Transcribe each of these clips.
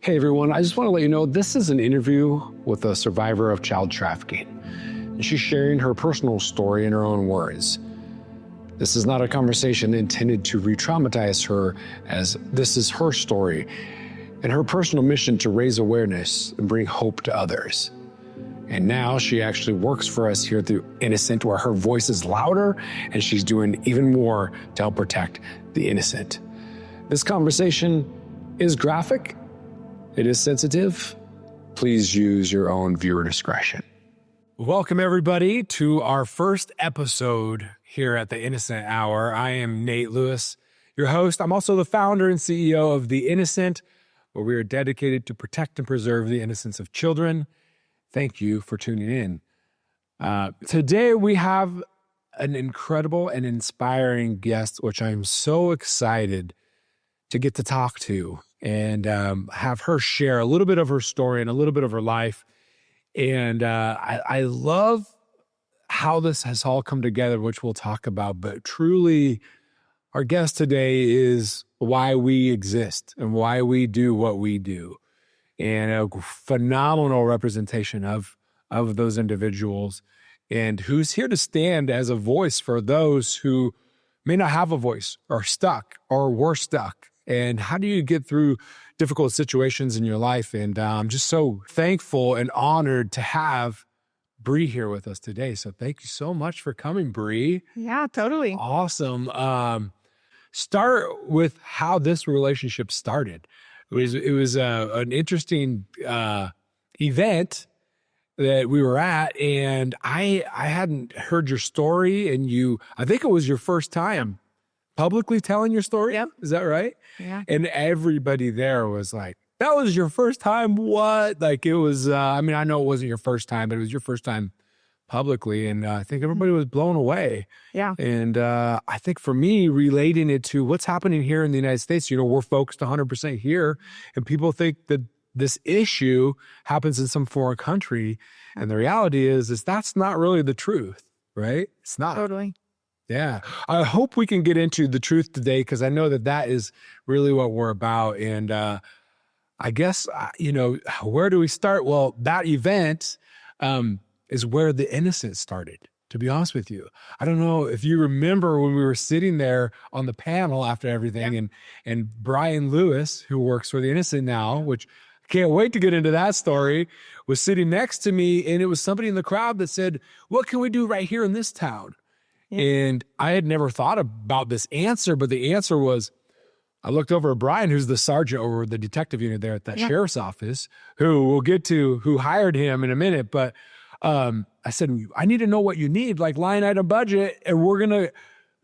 Hey everyone, I just want to let you know this is an interview with a survivor of child trafficking. And she's sharing her personal story in her own words. This is not a conversation intended to re-traumatize her, as this is her story and her personal mission to raise awareness and bring hope to others. And now she actually works for us here through Innocent, where her voice is louder and she's doing even more to help protect the innocent. This conversation is graphic. It is sensitive. Please use your own viewer discretion. Welcome, everybody, to our first episode here at the Innocent Hour. I am Nate Lewis, your host. I'm also the founder and CEO of The Innocent, where we are dedicated to protect and preserve the innocence of children. Thank you for tuning in. Today, we have an incredible and inspiring guest, which I'm so excited to get to talk to and have her share a little bit of her story and a little bit of her life. And I love how this has all come together, which we'll talk about. But truly, our guest today is why we exist and why we do what we do. And a phenomenal representation of those individuals, and who's here to stand as a voice for those who may not have a voice, or stuck, or were stuck. And how do you get through difficult situations in your life? And I'm just so thankful and honored to have Brea here with us today. So thank you so much for coming, Brea. Yeah, totally. Awesome. Start with how this relationship started. It was an interesting event that we were at, and I hadn't heard your story, and I think it was your first time publicly telling your story. Yep. Is that right? Yeah. And everybody there was like, that was your first time? What? Like it was, I know it wasn't your first time, but it was your first time publicly. And I think everybody was blown away. Yeah. And I think for me, relating it to what's happening here in the United States, we're focused 100% here, and people think that this issue happens in some foreign country. And the reality is that's not really the truth, right? It's not. Totally. Yeah. I hope we can get into the truth today, because I know that is really what we're about. And I guess, where do we start? Well, that event is where the Innocent started, to be honest with you. I don't know if you remember when we were sitting there on the panel after everything, yeah. and Brian Lewis, who works for the Innocent now, which I can't wait to get into that story, was sitting next to me, and it was somebody in the crowd that said, what can we do right here in this town? Yeah. And I had never thought about this answer, but the answer was, I looked over at Brian, who's the sergeant over the detective unit there at that sheriff's office, who we'll get to, who hired him in a minute. But I said, I need to know what you need, like line item budget. And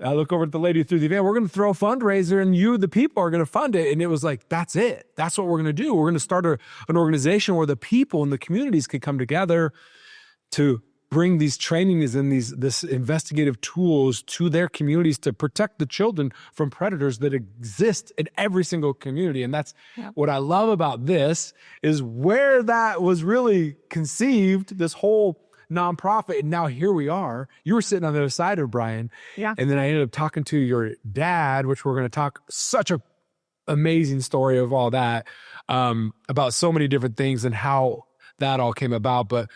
I look over at the lady through the event, we're going to throw a fundraiser, and you, the people, are going to fund it. And it was like, that's it. That's what we're going to do. We're going to start an organization where the people and the communities can come together to bring these trainings and this investigative tools to their communities to protect the children from predators that exist in every single community. And that's what I love about this, is where that was really conceived, this whole nonprofit. And now here we are. You were sitting on the other side of Brian. Yeah. And then I ended up talking to your dad, which we're going to talk, such a amazing story of all that, about so many different things and how that all came about. But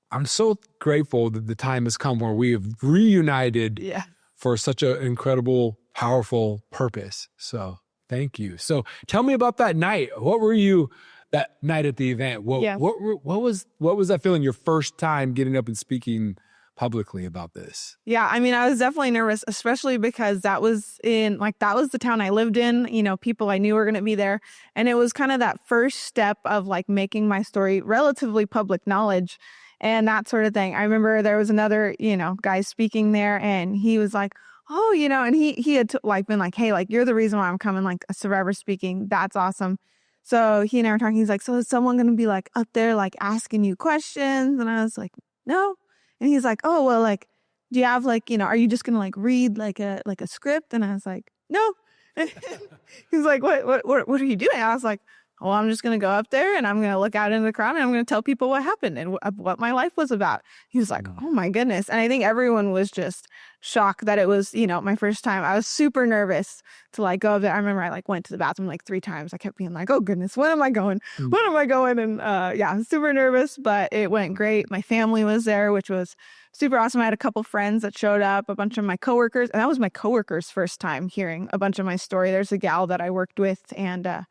I'm so grateful that the time has come where we have reunited for such an incredible, powerful purpose. So thank you. So tell me about that night. What were you that night at the event? What was that feeling, your first time getting up and speaking publicly about this? Yeah, I was definitely nervous, especially because that was the town I lived in. People I knew were going to be there. And it was kind of that first step of like making my story relatively public knowledge and that sort of thing. I remember there was another, guy speaking there, and he was like, oh, and he had been like, hey, like, you're the reason why I'm coming, like a survivor speaking. That's awesome. So he and I were talking. He's like, so is someone going to be like up there, like asking you questions? And I was like, no. And he's like, oh, well, like, do you have like, are you just going to like read like a script? And I was like, no. He's like, what are you doing? I was like, well, I'm just going to go up there and I'm going to look out into the crowd and I'm going to tell people what happened and what my life was about. He was like, oh my goodness. And I think everyone was just shocked that it was, my first time. I was super nervous to like go up there. I remember I like went to the bathroom like 3 times. I kept being like, oh goodness, when am I going? When am I going? And I was super nervous, but it went great. My family was there, which was super awesome. I had a couple friends that showed up, a bunch of my coworkers, and that was my coworkers' first time hearing a bunch of my story. There's a gal that I worked with, and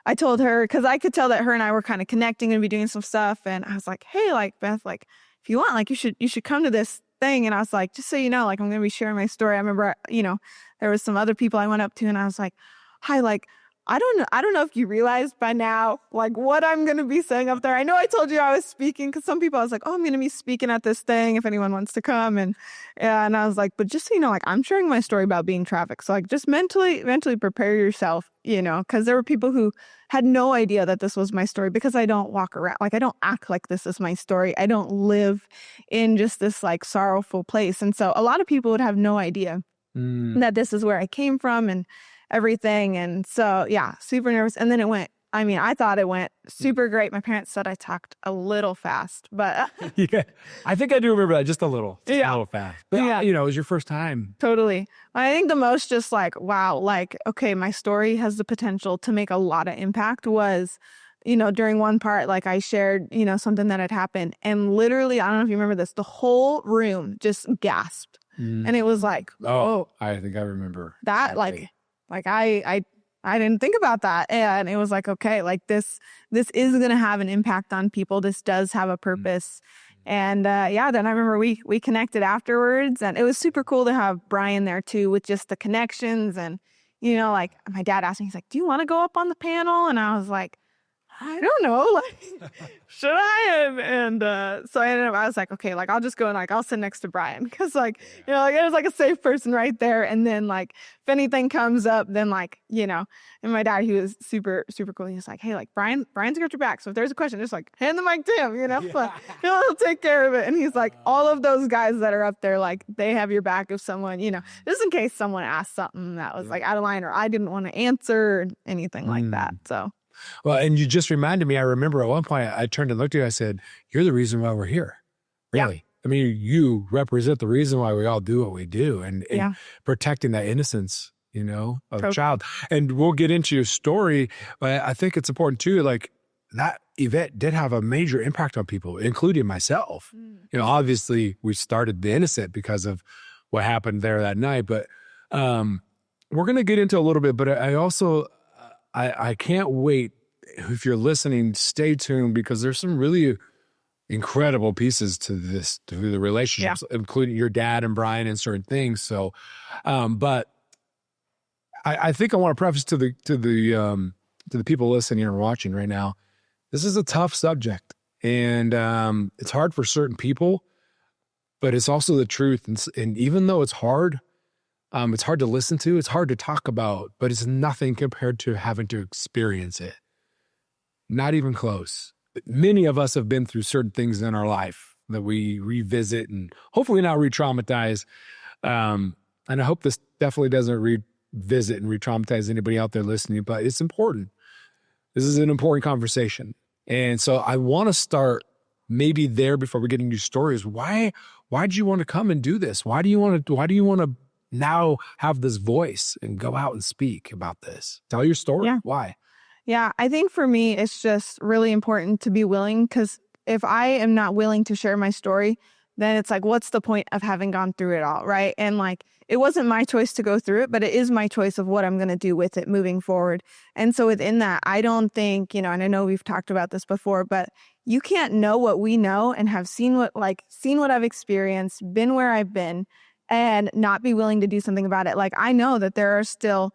I told her, because I could tell that her and I were kind of connecting and be doing some stuff, and I was like, hey, like Beth, like if you want, like you should come to this thing. And I was like, just so you know, like I'm gonna be sharing my story. I remember, there was some other people I went up to, and I was like, hi, like I don't know if you realized by now, like what I'm going to be saying up there. I know I told you I was speaking, because some people I was like, oh, I'm going to be speaking at this thing if anyone wants to come. And I was like, but just so you know, like I'm sharing my story about being trafficked. So like just mentally prepare yourself, because there were people who had no idea that this was my story, because I don't walk around, like I don't act like this is my story. I don't live in just this like sorrowful place. And so a lot of people would have no idea that this is where I came from and everything. And so, yeah, super nervous. And then I thought it went super great. My parents said I talked a little fast, but yeah, I think I do remember that, just a little fast. But yeah, it was your first time. Totally. I think the most just like, wow, like, okay, my story has the potential to make a lot of impact was, during one part, like I shared, something that had happened, and literally, I don't know if you remember this, the whole room just gasped. And it was like, oh, I think I remember that, like I didn't think about that. And it was like, okay, like this is going to have an impact on people. This does have a purpose. And then I remember we connected afterwards, and it was super cool to have Brian there too, with just the connections. And, like my dad asked me, he's like, do you want to go up on the panel? And I was like, I don't know, like, should I? And so I was like, okay, like, I'll just go and like, I'll sit next to Brian, because like, like it was like a safe person right there. And then like, if anything comes up, then like, and my dad, he was super, super cool. He was like, hey, like Brian's got your back. So if there's a question, just like hand the mic to him, but he'll take care of it. And he's like, all of those guys that are up there, like they have your back if someone, just in case someone asked something that was like out of line, or I didn't want to answer or anything like that. So. Well, and you just reminded me, I remember at one point I turned and looked at you, I said, you're the reason why we're here. Really? Yeah. I mean, you represent the reason why we all do what we do, and protecting that innocence, of a child. And we'll get into your story, but I think it's important too, like that event did have a major impact on people, including myself. Obviously we started the innocent because of what happened there that night, but we're going to get into a little bit, but I also... I can't wait. If you're listening, stay tuned, because there's some really incredible pieces to the relationships, including your dad and Brian and certain things. So, but I think I want to preface to the people listening or watching right now, this is a tough subject, and it's hard for certain people, but it's also the truth. And even though it's hard to listen to, it's hard to talk about, but it's nothing compared to having to experience it. Not even close. Many of us have been through certain things in our life that we revisit and hopefully not re-traumatize. And I hope this definitely doesn't revisit and re-traumatize anybody out there listening, but it's important. This is an important conversation. And so I want to start maybe there before we get into stories. Why did you want to come and do this? Why do you want to now have this voice and go out and speak about this? Tell your story. Yeah. Why? Yeah, I think for me, it's just really important to be willing, because if I am not willing to share my story, then it's like, what's the point of having gone through it all, right? And like, it wasn't my choice to go through it, but it is my choice of what I'm going to do with it moving forward. And so within that, I don't think, and I know we've talked about this before, but you can't know what we know and have seen what I've experienced, been where I've been, and not be willing to do something about it. Like, I know that there are still,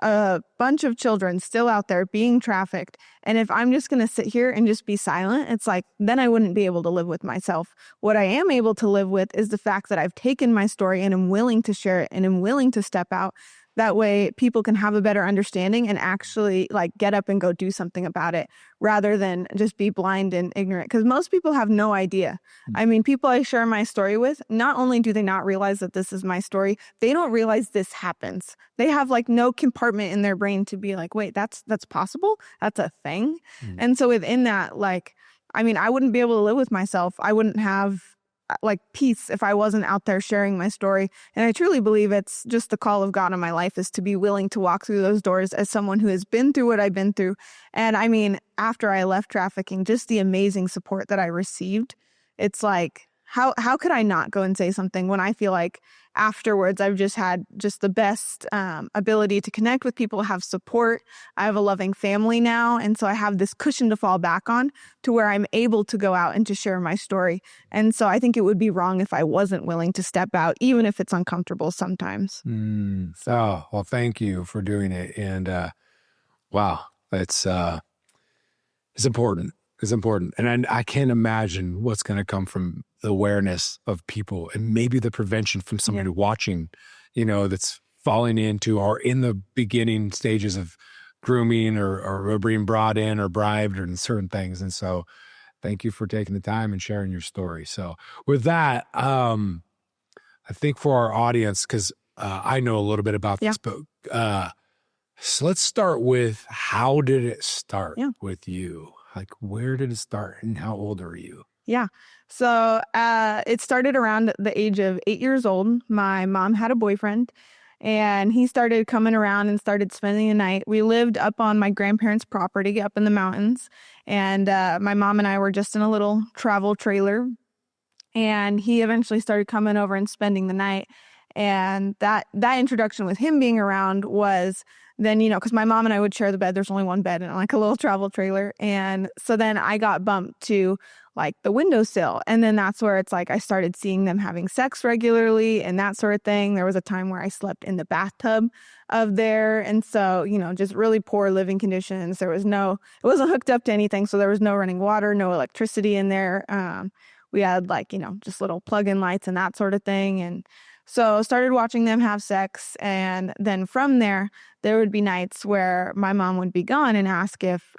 a bunch of children still out there being trafficked. And if I'm just going to sit here and just be silent, it's like, then I wouldn't be able to live with myself. What I am able to live with is the fact that I've taken my story and am willing to share it and am willing to step out, That way people can have a better understanding and actually like get up and go do something about it rather than just be blind and ignorant. Because most people have no idea. I mean, people I share my story with, not only do they not realize that this is my story, they don't realize this happens. They have like no compartment in their brain to be like, wait, that's possible? That's a thing? And so within that, like, I mean, I wouldn't be able to live with myself. I wouldn't have like peace if I wasn't out there sharing my story. And I truly believe it's just the call of God in my life is to be willing to walk through those doors as someone who has been through what I've been through. And I mean, after I left trafficking, just the amazing support that I received, it's like, how could I not go and say something when I feel like afterwards I've just had just the best ability to connect with people, have support. I have a loving family now. And so I have this cushion to fall back on to where I'm able to go out and to share my story. And so I think it would be wrong if I wasn't willing to step out, even if it's uncomfortable sometimes. Oh, well, thank you for doing it. And wow, it's important. It's important. And I can't imagine what's going to come from the awareness of people and maybe the prevention from somebody watching, you know, that's falling into or in the beginning stages of grooming or being brought in or bribed or in certain things. And so thank you for taking the time and sharing your story. So with that, I think for our audience, because I know a little bit about this, but so let's start with how did it start with you? Like, where did it start and how old are you? Yeah. So it started around the age of 8 years old. My mom had a boyfriend and he started coming around and started spending the night. We lived up on my grandparents' property up in the mountains. And my mom and I were just in a little travel trailer. And he eventually started coming over and spending the night. And that introduction with him being around was then, you know, because my mom and I would share the bed. There's only one bed in like a little travel trailer. And so then I got bumped to like the windowsill. And then that's where it's like I started seeing them having sex regularly and that sort of thing. There was a time where I slept in the bathtub of there. And so, you know, just really poor living conditions. It wasn't hooked up to anything. So there was no running water, no electricity in there. We had like, you know, just little plug-in lights and that sort of thing. And so started watching them have sex. And then from there would be nights where my mom would be gone and ask if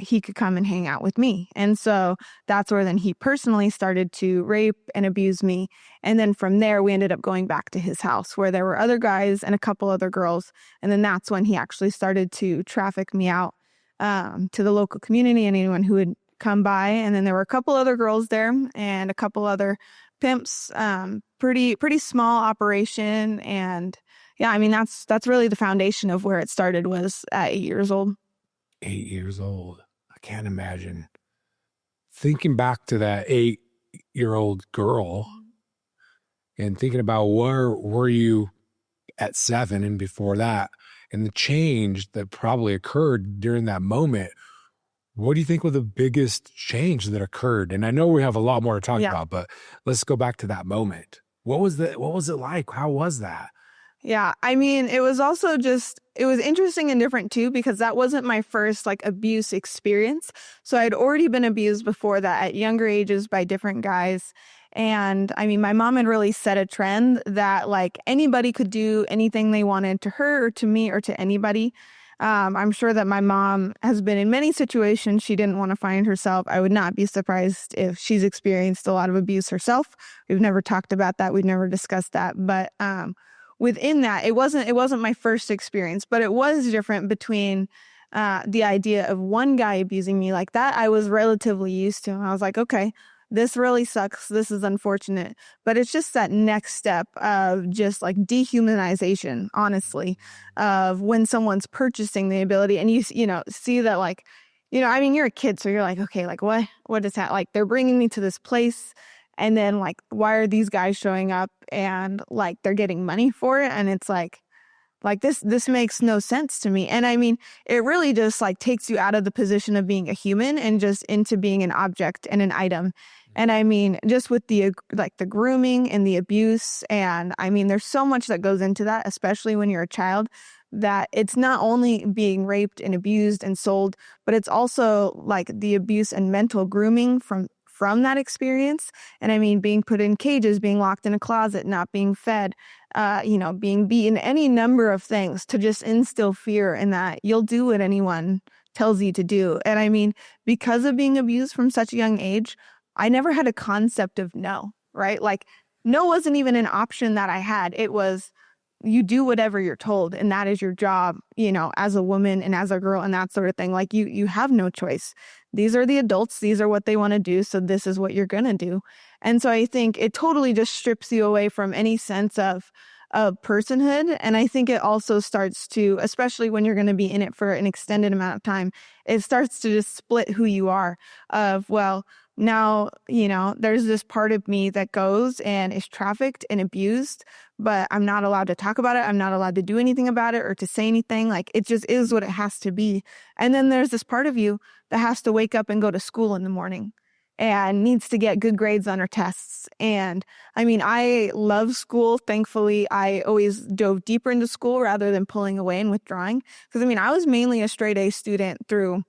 he could come and hang out with me. And so that's where then he personally started to rape and abuse me. And then from there, we ended up going back to his house where there were other guys and a couple other girls. And then that's when he actually started to traffic me out to the local community and anyone who would come by. And then there were a couple other girls there and a couple other pimps, pretty small operation. And yeah, I mean, that's really the foundation of where it started was at 8 years old. 8 years old. I can't imagine thinking back to that 8-year-old girl and thinking about where were you at 7 and before that and the change that probably occurred during that moment. What do you think was the biggest change that occurred? And I know we have a lot more to talk about, but let's go back to that moment. What was it like? How was that? Yeah, I mean, it was also it was interesting and different too, because that wasn't my first like abuse experience. So I'd already been abused before that at younger ages by different guys. And I mean, my mom had really set a trend that like anybody could do anything they wanted to her or to me or to anybody. I'm sure that my mom has been in many situations she didn't want to find herself. I would not be surprised if she's experienced a lot of abuse herself. We've never talked about that. We've never discussed that. But within that, it wasn't my first experience, but it was different between the idea of one guy abusing me like that. I was relatively used to. I was like, okay, this really sucks. This is unfortunate. But it's just that next step of just like dehumanization, honestly, of when someone's purchasing the ability and you see that like, you know, I mean, you're a kid. So you're like, okay, like what is that? Like they're bringing me to this place. And then like, why are these guys showing up and like they're getting money for it? And it's like this makes no sense to me. And I mean, it really just like takes you out of the position of being a human and just into being an object and an item. And I mean, just with the grooming and the abuse. And I mean, there's so much that goes into that, especially when you're a child, that it's not only being raped and abused and sold, but it's also like the abuse and mental grooming from that experience. And I mean, being put in cages, being locked in a closet, not being fed, being beaten, any number of things to just instill fear in that you'll do what anyone tells you to do. And I mean, because of being abused from such a young age, I never had a concept of no, right? Like, no wasn't even an option that I had. It was, you do whatever you're told, and that is your job, as a woman and as a girl and that sort of thing. Like, you have no choice. These are the adults. These are what they want to do. So this is what you're going to do. And so I think it totally just strips you away from any sense of personhood. And I think it also starts to, especially when you're going to be in it for an extended amount of time, it starts to just split who you are of, well, now, there's this part of me that goes and is trafficked and abused, but I'm not allowed to talk about it. I'm not allowed to do anything about it or to say anything. Like, it just is what it has to be. And then there's this part of you that has to wake up and go to school in the morning and needs to get good grades on her tests. And I mean, I love school. Thankfully, I always dove deeper into school rather than pulling away and withdrawing. Because I mean, I was mainly a straight A student through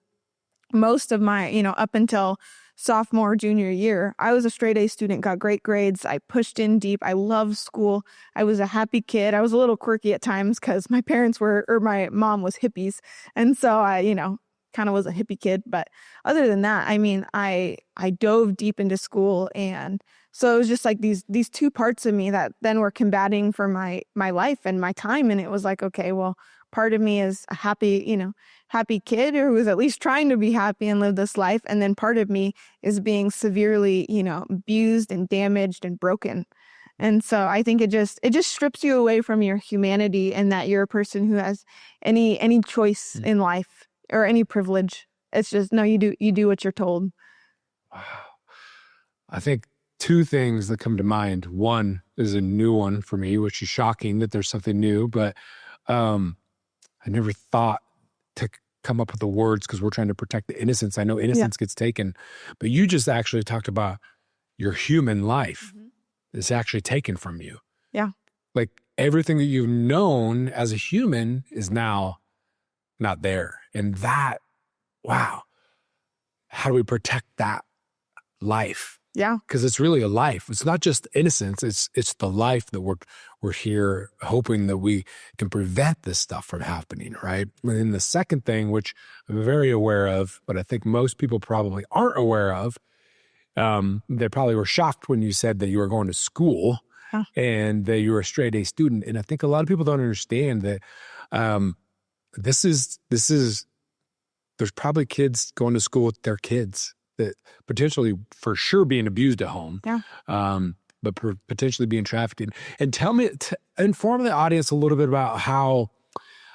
most of my, up until sophomore, junior year. I was a straight A student, got great grades. I pushed in deep. I loved school. I was a happy kid. I was a little quirky at times because my mom was hippies. And so I, kind of was a hippie kid. But other than that, I mean, I dove deep into school. And so it was just like these two parts of me that then were combating for my life and my time. And it was like, okay, well, part of me is a happy kid who was at least trying to be happy and live this life. And then part of me is being severely, abused and damaged and broken. And so I think it just strips you away from your humanity and that you're a person who has any choice in life or any privilege. It's just, no, you do what you're told. Wow. I think two things that come to mind. One is a new one for me, which is shocking that there's something new, but I never thought to come up with the words because we're trying to protect the innocence. I know innocence gets taken, but you just actually talked about your human life is actually taken from you. Yeah. Like everything that you've known as a human is now not there. And that, wow, how do we protect that life? Yeah. Because it's really a life. It's not just innocence. It's the life that we're here hoping that we can prevent this stuff from happening, right? And then the second thing, which I'm very aware of, but I think most people probably aren't aware of, they probably were shocked when you said that you were going to school and that you were a straight A student. And I think a lot of people don't understand that this is there's probably kids going to school with their kids that potentially for sure being abused at home, but potentially being trafficked. And tell me, inform the audience a little bit about how,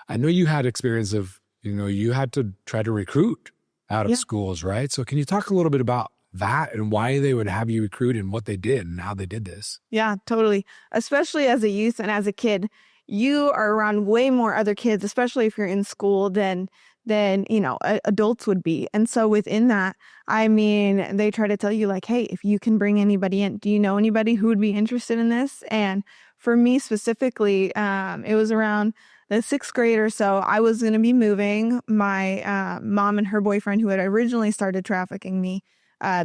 I know you had experience of, you had to try to recruit out of schools, right? So can you talk a little bit about that and why they would have you recruit and what they did and how they did this? Yeah, totally. Especially as a youth and as a kid, you are around way more other kids, especially if you're in school than adults would be. And so within that, I mean, they try to tell you like, hey, if you can bring anybody in, do you know anybody who would be interested in this? And for me specifically, it was around the 6th grade or so. I was going to be moving. My mom and her boyfriend, who had originally started trafficking me,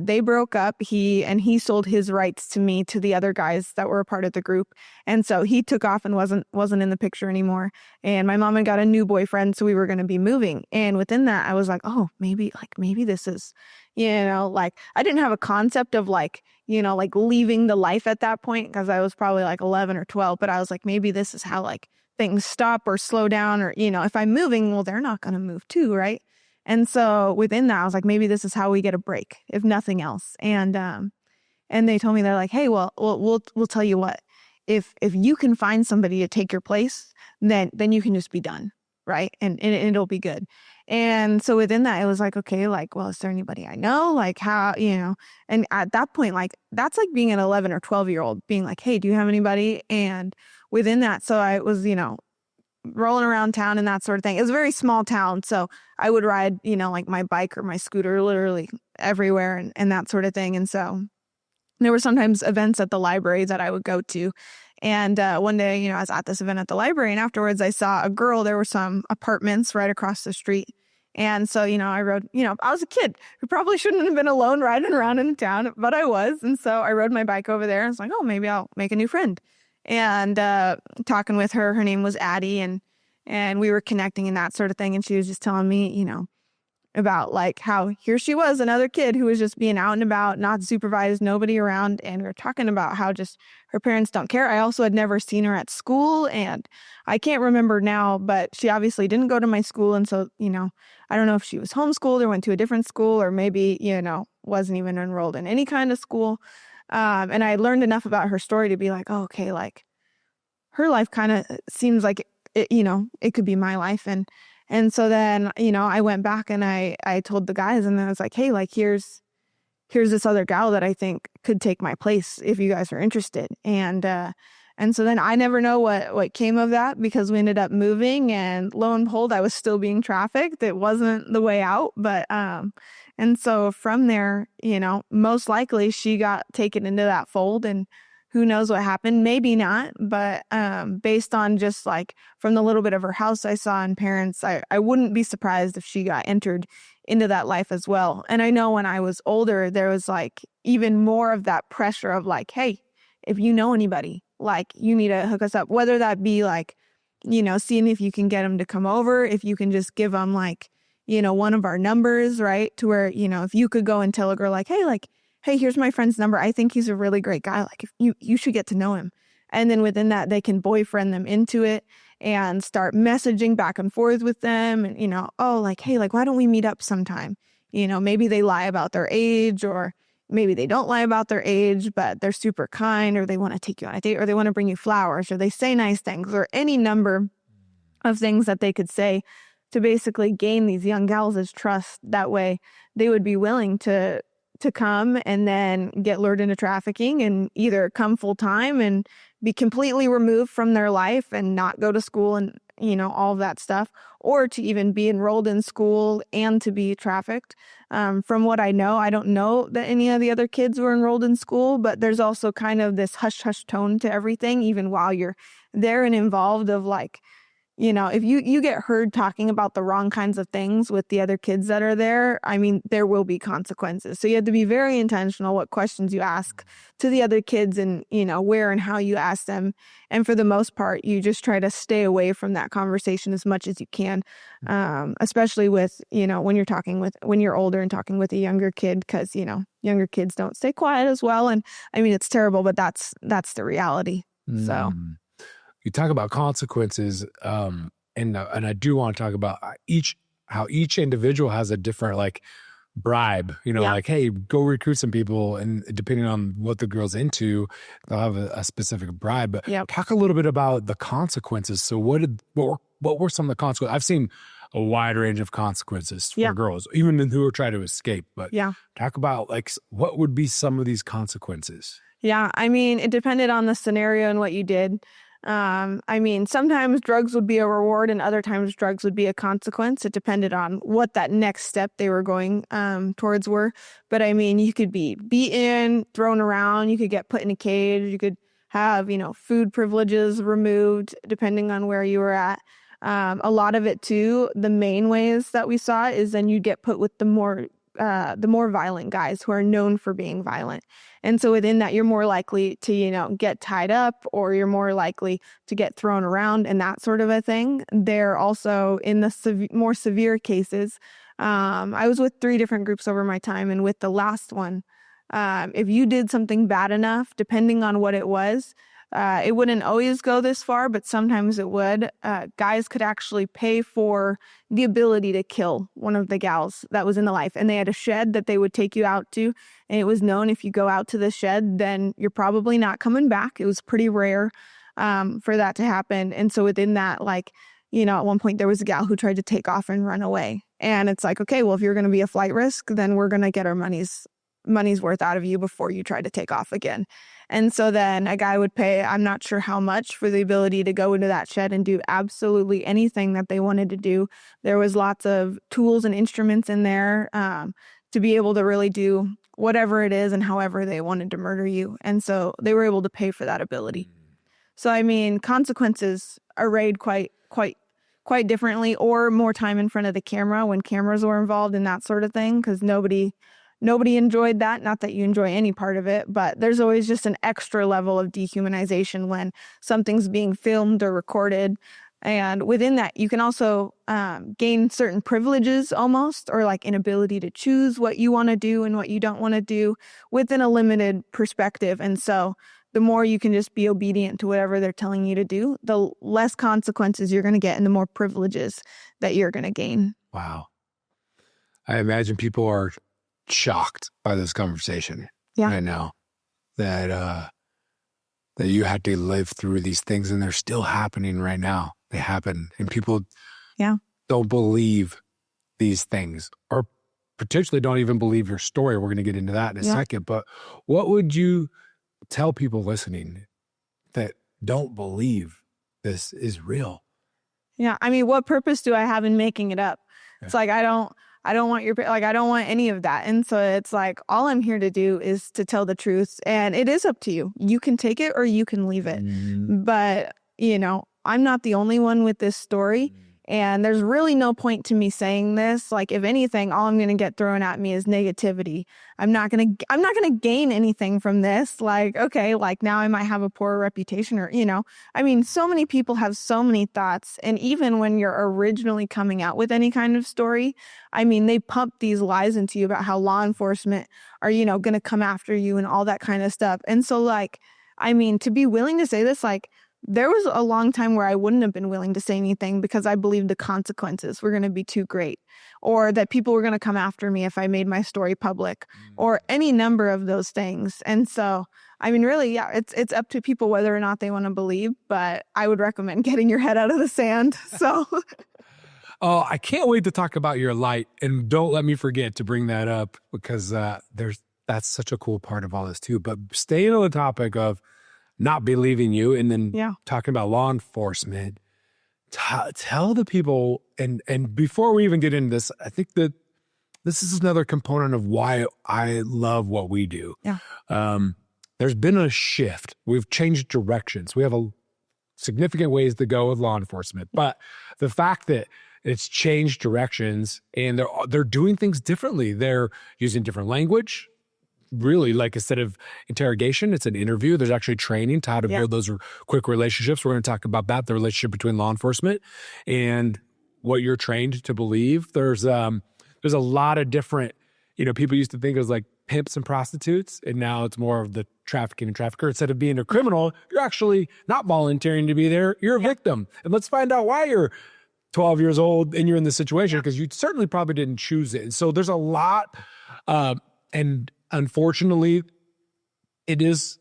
they broke up. He sold his rights to me to the other guys that were a part of the group. And so he took off and wasn't in the picture anymore. And my mom had got a new boyfriend, so we were going to be moving. And within that, I was like, oh, maybe this is, I didn't have a concept of leaving the life at that point because I was probably like 11 or 12. But I was like, maybe this is how things stop or slow down, or, if I'm moving, well, they're not going to move too, right? And so within that, I was like, maybe this is how we get a break, if nothing else. And they told me, they're like, hey, well, we'll tell you what, if you can find somebody to take your place, then you can just be done, right? And it'll be good. And so within that, it was like, okay, well, is there anybody I know? How, and at that point, that's like being an 11 or 12-year-old being like, hey, do you have anybody? And within that, so I was, rolling around town and that sort of thing. It was a very small town. So I would ride, my bike or my scooter literally everywhere and that sort of thing. And so there were sometimes events at the library that I would go to. And one day, I was at this event at the library, and afterwards I saw a girl. There were some apartments right across the street. And so, I rode, I was a kid who probably shouldn't have been alone riding around in town, but I was. And so I rode my bike over there and was like, oh, maybe I'll make a new friend. And talking with her, her name was Addie, and we were connecting and that sort of thing. And she was just telling me, about like how here she was, another kid who was just being out and about, not supervised, nobody around. And we were talking about how just her parents don't care. I also had never seen her at school, and I can't remember now, but she obviously didn't go to my school. And so, I don't know if she was homeschooled or went to a different school, or maybe, wasn't even enrolled in any kind of school. And I learned enough about her story to be like, oh, okay, like her life kind of seems like it, it could be my life. And so then, I went back and I told the guys, and I was like, hey, like, here's this other gal that I think could take my place if you guys are interested. And so then I never know what came of that, because we ended up moving, and lo and behold, I was still being trafficked. It wasn't the way out. But, and so from there, most likely she got taken into that fold, and who knows what happened? Maybe not. But based on just like from the little bit of her house I saw and parents, I wouldn't be surprised if she got entered into that life as well. And I know when I was older, there was like even more of that pressure of like, hey, if you know anybody, like you need to hook us up, whether that be like, seeing if you can get them to come over, if you can just give them like, one of our numbers, right? To where, if you could go and tell a girl like, hey, here's my friend's number. I think he's a really great guy. Like, if you should get to know him. And then within that, they can boyfriend them into it and start messaging back and forth with them. And, oh, like, hey, like, why don't we meet up sometime? Maybe they lie about their age, or maybe they don't lie about their age, but they're super kind, or they want to take you on a date, or they want to bring you flowers, or they say nice things, or any number of things that they could say to basically gain these young gals' trust. That way they would be willing to come and then get lured into trafficking, and either come full time and be completely removed from their life and not go to school and, all of that stuff, or to even be enrolled in school and to be trafficked. From what I know, I don't know that any of the other kids were enrolled in school, but there's also kind of this hush hush tone to everything, even while you're there and involved, of like, if you get heard talking about the wrong kinds of things with the other kids that are there, I mean, there will be consequences. So you have to be very intentional what questions you ask to the other kids, and, where and how you ask them. And for the most part, you just try to stay away from that conversation as much as you can, especially with, when you're older and talking with a younger kid, because, younger kids don't stay quiet as well. And I mean, it's terrible, but that's the reality. So. You talk about consequences, and I do want to talk about how each individual has a different like bribe. Like, hey, go recruit some people, and depending on what the girl's into, they'll have a specific bribe. But talk a little bit about the consequences. So what were some of the consequences? I've seen a wide range of consequences for girls, even who are trying to escape. But talk about like what would be some of these consequences. Yeah, I mean, it depended on the scenario and what you did. I mean, sometimes drugs would be a reward, and other times drugs would be a consequence. It depended on what that next step they were going towards were. But I mean, you could be beaten, thrown around, you could get put in a cage, you could have, food privileges removed, depending on where you were at. A lot of it too, the main ways that we saw it is then you get put with the more violent guys who are known for being violent. And so within that, you're more likely to, get tied up, or you're more likely to get thrown around and that sort of a thing. They're also in the more severe cases. I was with 3 different groups over my time. And with the last one, if you did something bad enough, depending on what it was, it wouldn't always go this far, but sometimes it would. Guys could actually pay for the ability to kill one of the gals that was in the life. And they had a shed that they would take you out to. And it was known if you go out to the shed, then you're probably not coming back. It was pretty rare for that to happen. And so within that, like, at one point there was a gal who tried to take off and run away. And it's like, okay, well, if you're going to be a flight risk, then we're going to get our money's worth out of you before you try to take off again. And so then a guy would pay, I'm not sure how much, for the ability to go into that shed and do absolutely anything that they wanted to do. There was lots of tools and instruments in there to be able to really do whatever it is and however they wanted to murder you. And so they were able to pay for that ability. So, I mean, consequences arrayed quite quite differently, or more time in front of the camera when cameras were involved and that sort of thing, because nobody enjoyed that. Not that you enjoy any part of it, but there's always just an extra level of dehumanization when something's being filmed or recorded. And within that, you can also gain certain privileges almost, or like inability to choose what you want to do and what you don't want to do within a limited perspective. And so the more you can just be obedient to whatever they're telling you to do, the less consequences you're going to get and the more privileges that you're going to gain. Wow. I imagine people are shocked by this conversation right now, that you had to live through these things, and they're still happening right now. They happen, and people don't believe these things, or potentially don't even believe your story. We're going to get into that in a second. But what would you tell people listening that don't believe this is real? Yeah. I mean, what purpose do I have in making it up? Yeah. It's like, I don't want I don't want any of that. And so it's like, all I'm here to do is to tell the truth, and it is up to you. You can take it or you can leave it. But, I'm not the only one with this story. And there's really no point to me saying this. Like, if anything, all I'm going to get thrown at me is negativity. I'm not going to gain anything from this. Like, okay, like now I might have a poor reputation, or, I mean, so many people have so many thoughts. And even when you're originally coming out with any kind of story, I mean, they pump these lies into you about how law enforcement are, going to come after you and all that kind of stuff. And so, like, I mean, to be willing to say this, like, there was a long time where I wouldn't have been willing to say anything because I believed the consequences were going to be too great, or that people were going to come after me if I made my story public, or any number of those things. And so, I mean, really, it's up to people whether or not they want to believe, but I would recommend getting your head out of the sand. So, oh, I can't wait to talk about your light, and don't let me forget to bring that up, because that's such a cool part of all this too. But staying on the topic of not believing you, and then talking about law enforcement, tell the people, and before we even get into this, I think that this is another component of why I love what we do. There's been a shift. We've changed directions. We have a significant ways to go with law enforcement, but the fact that it's changed directions, and they're doing things differently. They're using different language. Really, like, instead of interrogation, it's an interview. There's actually training to how to build those quick relationships. We're going to talk about that, the relationship between law enforcement and what you're trained to believe. There's a lot of different, people used to think it was like pimps and prostitutes, and now it's more of the trafficking and trafficker. Instead of being a criminal, you're actually not volunteering to be there. You're a victim. And let's find out why you're 12 years old and you're in this situation, because you certainly probably didn't choose it. And so there's a lot, and unfortunately, it is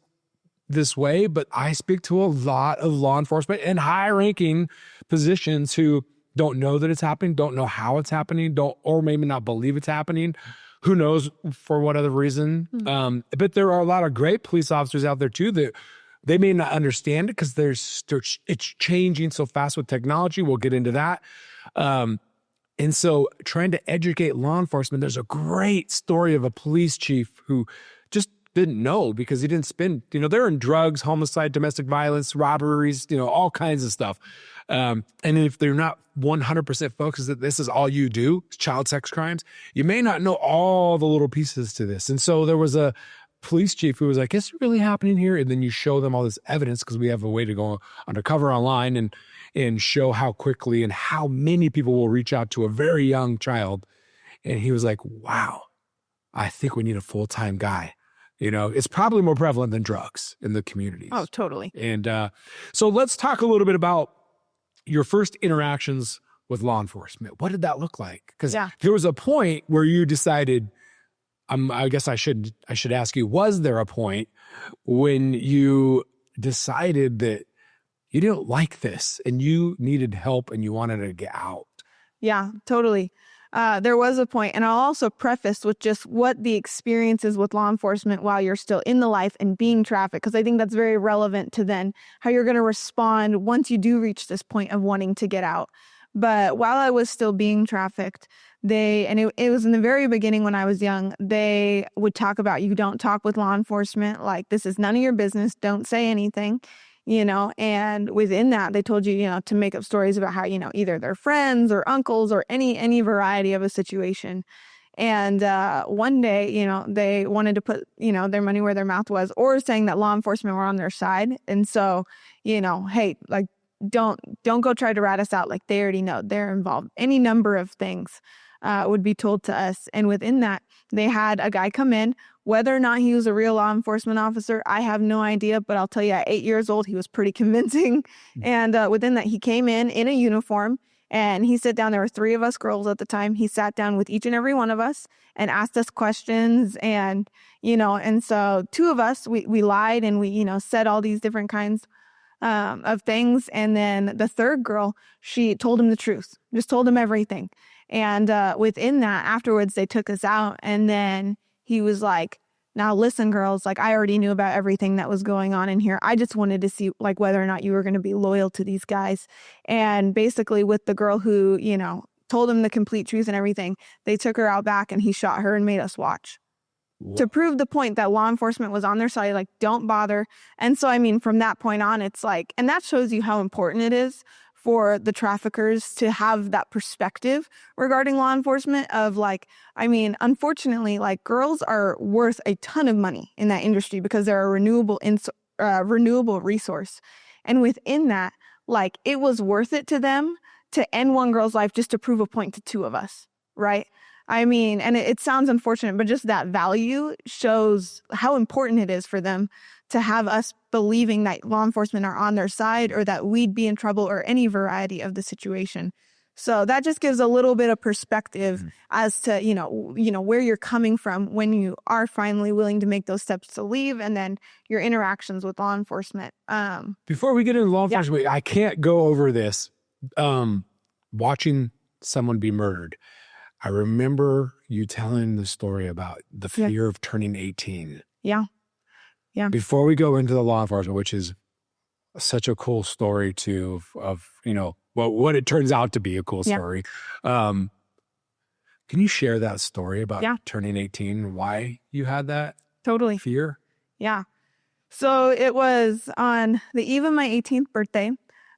this way, but I speak to a lot of law enforcement and high-ranking positions who don't know that it's happening, don't know how it's happening, or maybe not believe it's happening. Who knows for what other reason? But there are a lot of great police officers out there too that they may not understand it because it's changing so fast with technology. We'll get into that. And so trying to educate law enforcement, there's a great story of a police chief who just didn't know because he didn't spend, they're in drugs, homicide, domestic violence, robberies, all kinds of stuff. And if they're not 100% focused that this is all you do, child sex crimes, you may not know all the little pieces to this. And so there was a police chief who was like, is it really happening here? And then you show them all this evidence, because we have a way to go undercover online and show how quickly and how many people will reach out to a very young child. And he was like, wow, I think we need a full-time guy. It's probably more prevalent than drugs in the communities. Oh, totally. And so let's talk a little bit about your first interactions with law enforcement. What did that look like? Because there was a point where you decided, I guess I should ask you, was there a point when you decided that you didn't like this and you needed help and you wanted to get out? Yeah, totally. There was a point, and I'll also preface with just what the experience is with law enforcement while you're still in the life and being trafficked, because I think that's very relevant to then how you're going to respond once you do reach this point of wanting to get out. But while I was still being trafficked, it was in the very beginning when I was young, they would talk about, you don't talk with law enforcement, like, this is none of your business, don't say anything. and within that, they told you, to make up stories about how, either their friends or uncles or any variety of a situation. And one day, they wanted to put, their money where their mouth was, or saying that law enforcement were on their side. And so, hey, like, don't go try to rat us out. Like, they already know they're involved. Any number of things would be told to us. And within that, they had a guy come in. Whether or not he was a real law enforcement officer, I have no idea. But I'll tell you, at 8 years old, he was pretty convincing. And within that, he came in a uniform. And he sat down. There were 3 of us girls at the time. He sat down with each and every one of us and asked us questions. And, and so 2 of us, we lied and we, said all these different kinds of things. And then the 3rd girl, she told him the truth, just told him everything. And within that, afterwards, they took us out. And then he was like, now listen, girls, like, I already knew about everything that was going on in here. I just wanted to see, like, whether or not you were going to be loyal to these guys. And basically with the girl who, told him the complete truth and everything, they took her out back and he shot her and made us watch. Whoa. To prove the point that law enforcement was on their side, like, don't bother. And so, I mean, from that point on, it's like, and that shows you how important it is for the traffickers to have that perspective regarding law enforcement of, like, I mean, unfortunately, like, girls are worth a ton of money in that industry because they're a renewable resource. And within that, like, it was worth it to them to end one girl's life just to prove a point to 2 of us, right? I mean, and it sounds unfortunate, but just that value shows how important it is for them to have us believing that law enforcement are on their side or that we'd be in trouble or any variety of the situation. So that just gives a little bit of perspective as to, where you're coming from when you are finally willing to make those steps to leave, and then your interactions with law enforcement. Before we get into law enforcement, I can't go over this. Watching someone be murdered. I remember you telling the story about the fear of turning 18. Yeah. Yeah. Before we go into the law enforcement, which is such a cool story of what it turns out to be a cool story. Can you share that story about turning 18, why you had that fear? Yeah. So it was on the eve of my 18th birthday.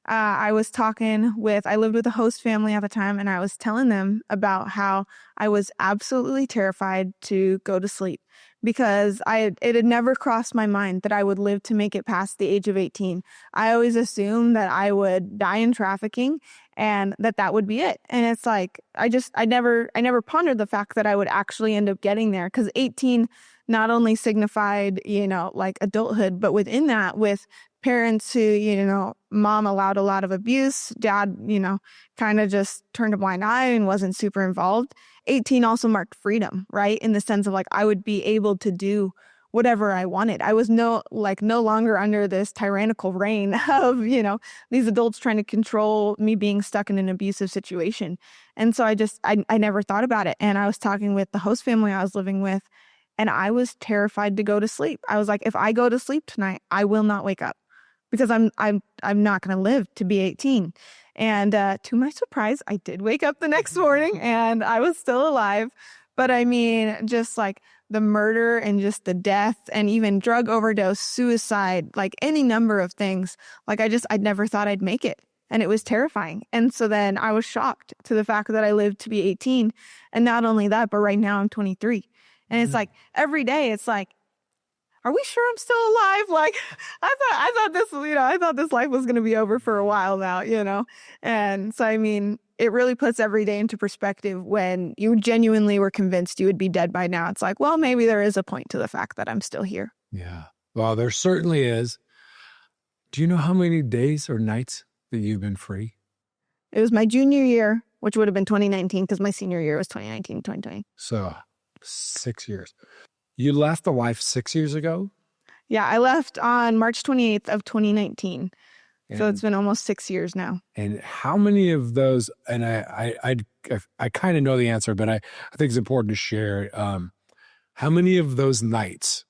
I lived with a host family at the time, and I was telling them about how I was absolutely terrified to go to sleep because it had never crossed my mind that I would live to make it past the age of 18. I always assumed that I would die in trafficking and that would be it. And it's like, I never pondered the fact that I would actually end up getting there, because 18 not only signified, like adulthood, but within that, with parents who, mom allowed a lot of abuse, dad, kind of just turned a blind eye and wasn't super involved. 18 also marked freedom, right? In the sense of, like, I would be able to do whatever I wanted. I was no longer under this tyrannical reign of, these adults trying to control me being stuck in an abusive situation. And so I never thought about it. And I was talking with the host family I was living with, and I was terrified to go to sleep. I was like, if I go to sleep tonight, I will not wake up, because I'm not going to live to be 18. And to my surprise, I did wake up the next morning and I was still alive. But I mean, just like the murder and just the death and even drug overdose, suicide, like any number of things, like I never thought I'd make it. And it was terrifying. And so then I was shocked to the fact that I lived to be 18. And not only that, but right now I'm 23. And it's like every day it's like, are we sure I'm still alive? Like, I thought this life was going to be over for a while now, And so, I mean, it really puts every day into perspective when you genuinely were convinced you would be dead by now. It's like, well, maybe there is a point to the fact that I'm still here. Yeah. Well, there certainly is. Do you know how many days or nights that you've been free? It was my junior year, which would have been 2019, because my senior year was 2019, 2020. So 6 years. You left the life 6 years ago? Yeah, I left on March 28th of 2019. So it's been almost 6 years now. And how many of those, and I kind of know the answer, but I think it's important to share. How many of those nights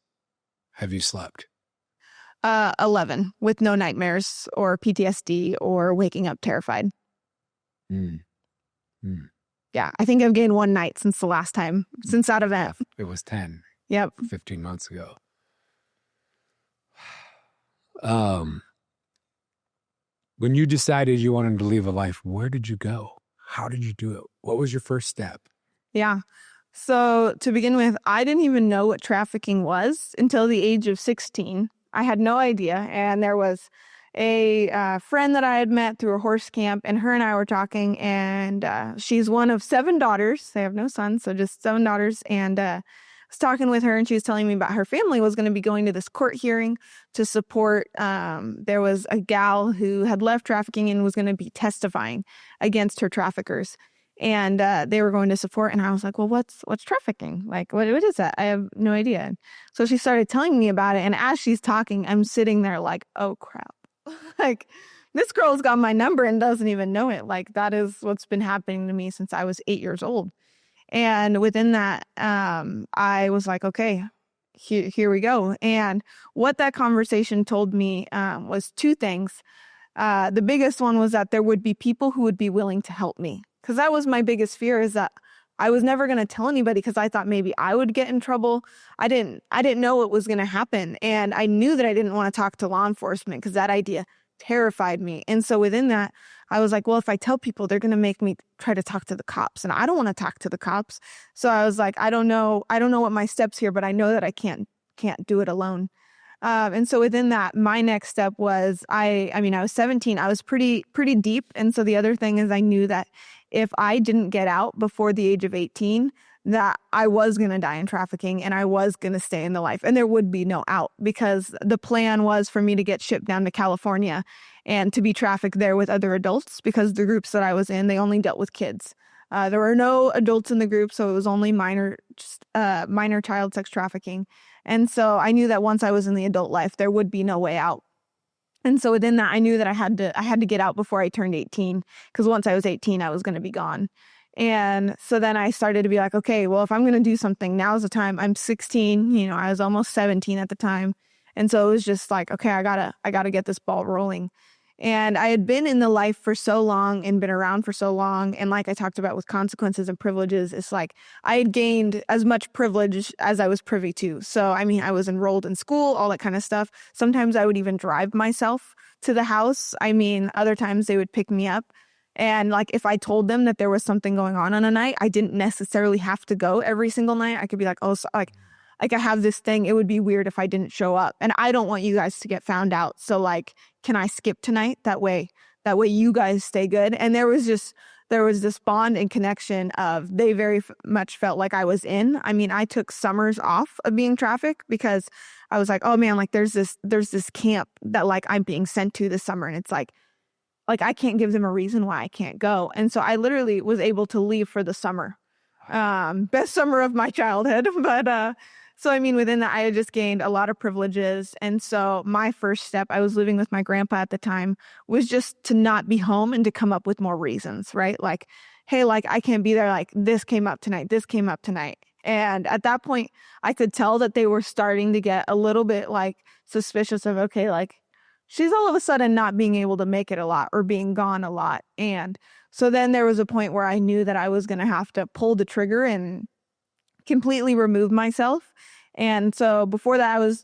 have you slept? 11, with no nightmares or PTSD or waking up terrified. Yeah, I think I've gained one night since that event. It was 10. Yep. 15 months ago. When you decided you wanted to leave a life, where did you go? How did you do it? What was your first step? Yeah. So to begin with, I didn't even know what trafficking was until the age of 16. I had no idea. And there was a friend that I had met through a horse camp, and her and I were talking, and she's one of 7 daughters. They have no sons, so just 7 daughters. And I was talking with her, and she was telling me about her family was going to be going to this court hearing to support. There was a gal who had left trafficking and was going to be testifying against her traffickers. And they were going to support. And I was like, well, what's trafficking? Like, what is that? I have no idea. And so she started telling me about it. And as she's talking, I'm sitting there like, oh, crap. Like, this girl's got my number and doesn't even know it. Like, that is what's been happening to me since I was 8 years old. And within that, I was like, okay, here we go. And what that conversation told me was 2 things. The biggest one was that there would be people who would be willing to help me. Because that was my biggest fear, is that I was never going to tell anybody because I thought maybe I would get in trouble. I didn't know what was going to happen. And I knew that I didn't want to talk to law enforcement because that idea terrified me. And so within that, I was like, well, if I tell people, they're going to make me try to talk to the cops. And I don't want to talk to the cops. So I was like, I don't know what my steps here, but I know that I can't do it alone. And so within that, my next step was, I was 17, I was pretty deep. And so the other thing is I knew that if I didn't get out before the age of 18, that I was going to die in trafficking and I was going to stay in the life and there would be no out, because the plan was for me to get shipped down to California and to be trafficked there with other adults, because the groups that I was in, they only dealt with kids. There were no adults in the group, so it was only minor child sex trafficking. And so I knew that once I was in the adult life, there would be no way out. And so within that, I knew that I had to get out before I turned 18, because once I was 18, I was going to be gone. And so then I started to be like, okay, well, if I'm going to do something, now's the time. I'm 16, I was almost 17 at the time. And so it was just like, okay, I gotta get this ball rolling. And I had been in the life for so long and been around for so long. And like I talked about with consequences and privileges, it's like I had gained as much privilege as I was privy to. So, I was enrolled in school, all that kind of stuff. Sometimes I would even drive myself to the house. Other times they would pick me up. And like, if I told them that there was something going on a night, I didn't necessarily have to go every single night. I could be like, oh, so, like I have this thing. It would be weird if I didn't show up. And I don't want you guys to get found out. So like, can I skip tonight? That way you guys stay good. And there was this bond and connection of, they very much felt like I was in. I took summers off of being trafficked because I was like, oh man, like there's this camp that like I'm being sent to this summer. And it's like I can't give them a reason why I can't go. And so I literally was able to leave for the summer. Best summer of my childhood. But so within that, I had just gained a lot of privileges. And so my first step, I was living with my grandpa at the time, was just to not be home and to come up with more reasons, right? Like, hey, like I can't be there. Like this came up tonight. And at that point, I could tell that they were starting to get a little bit like suspicious of, okay, like she's all of a sudden not being able to make it a lot or being gone a lot. And so then there was a point where I knew that I was going to have to pull the trigger and completely remove myself. And so before that, I was,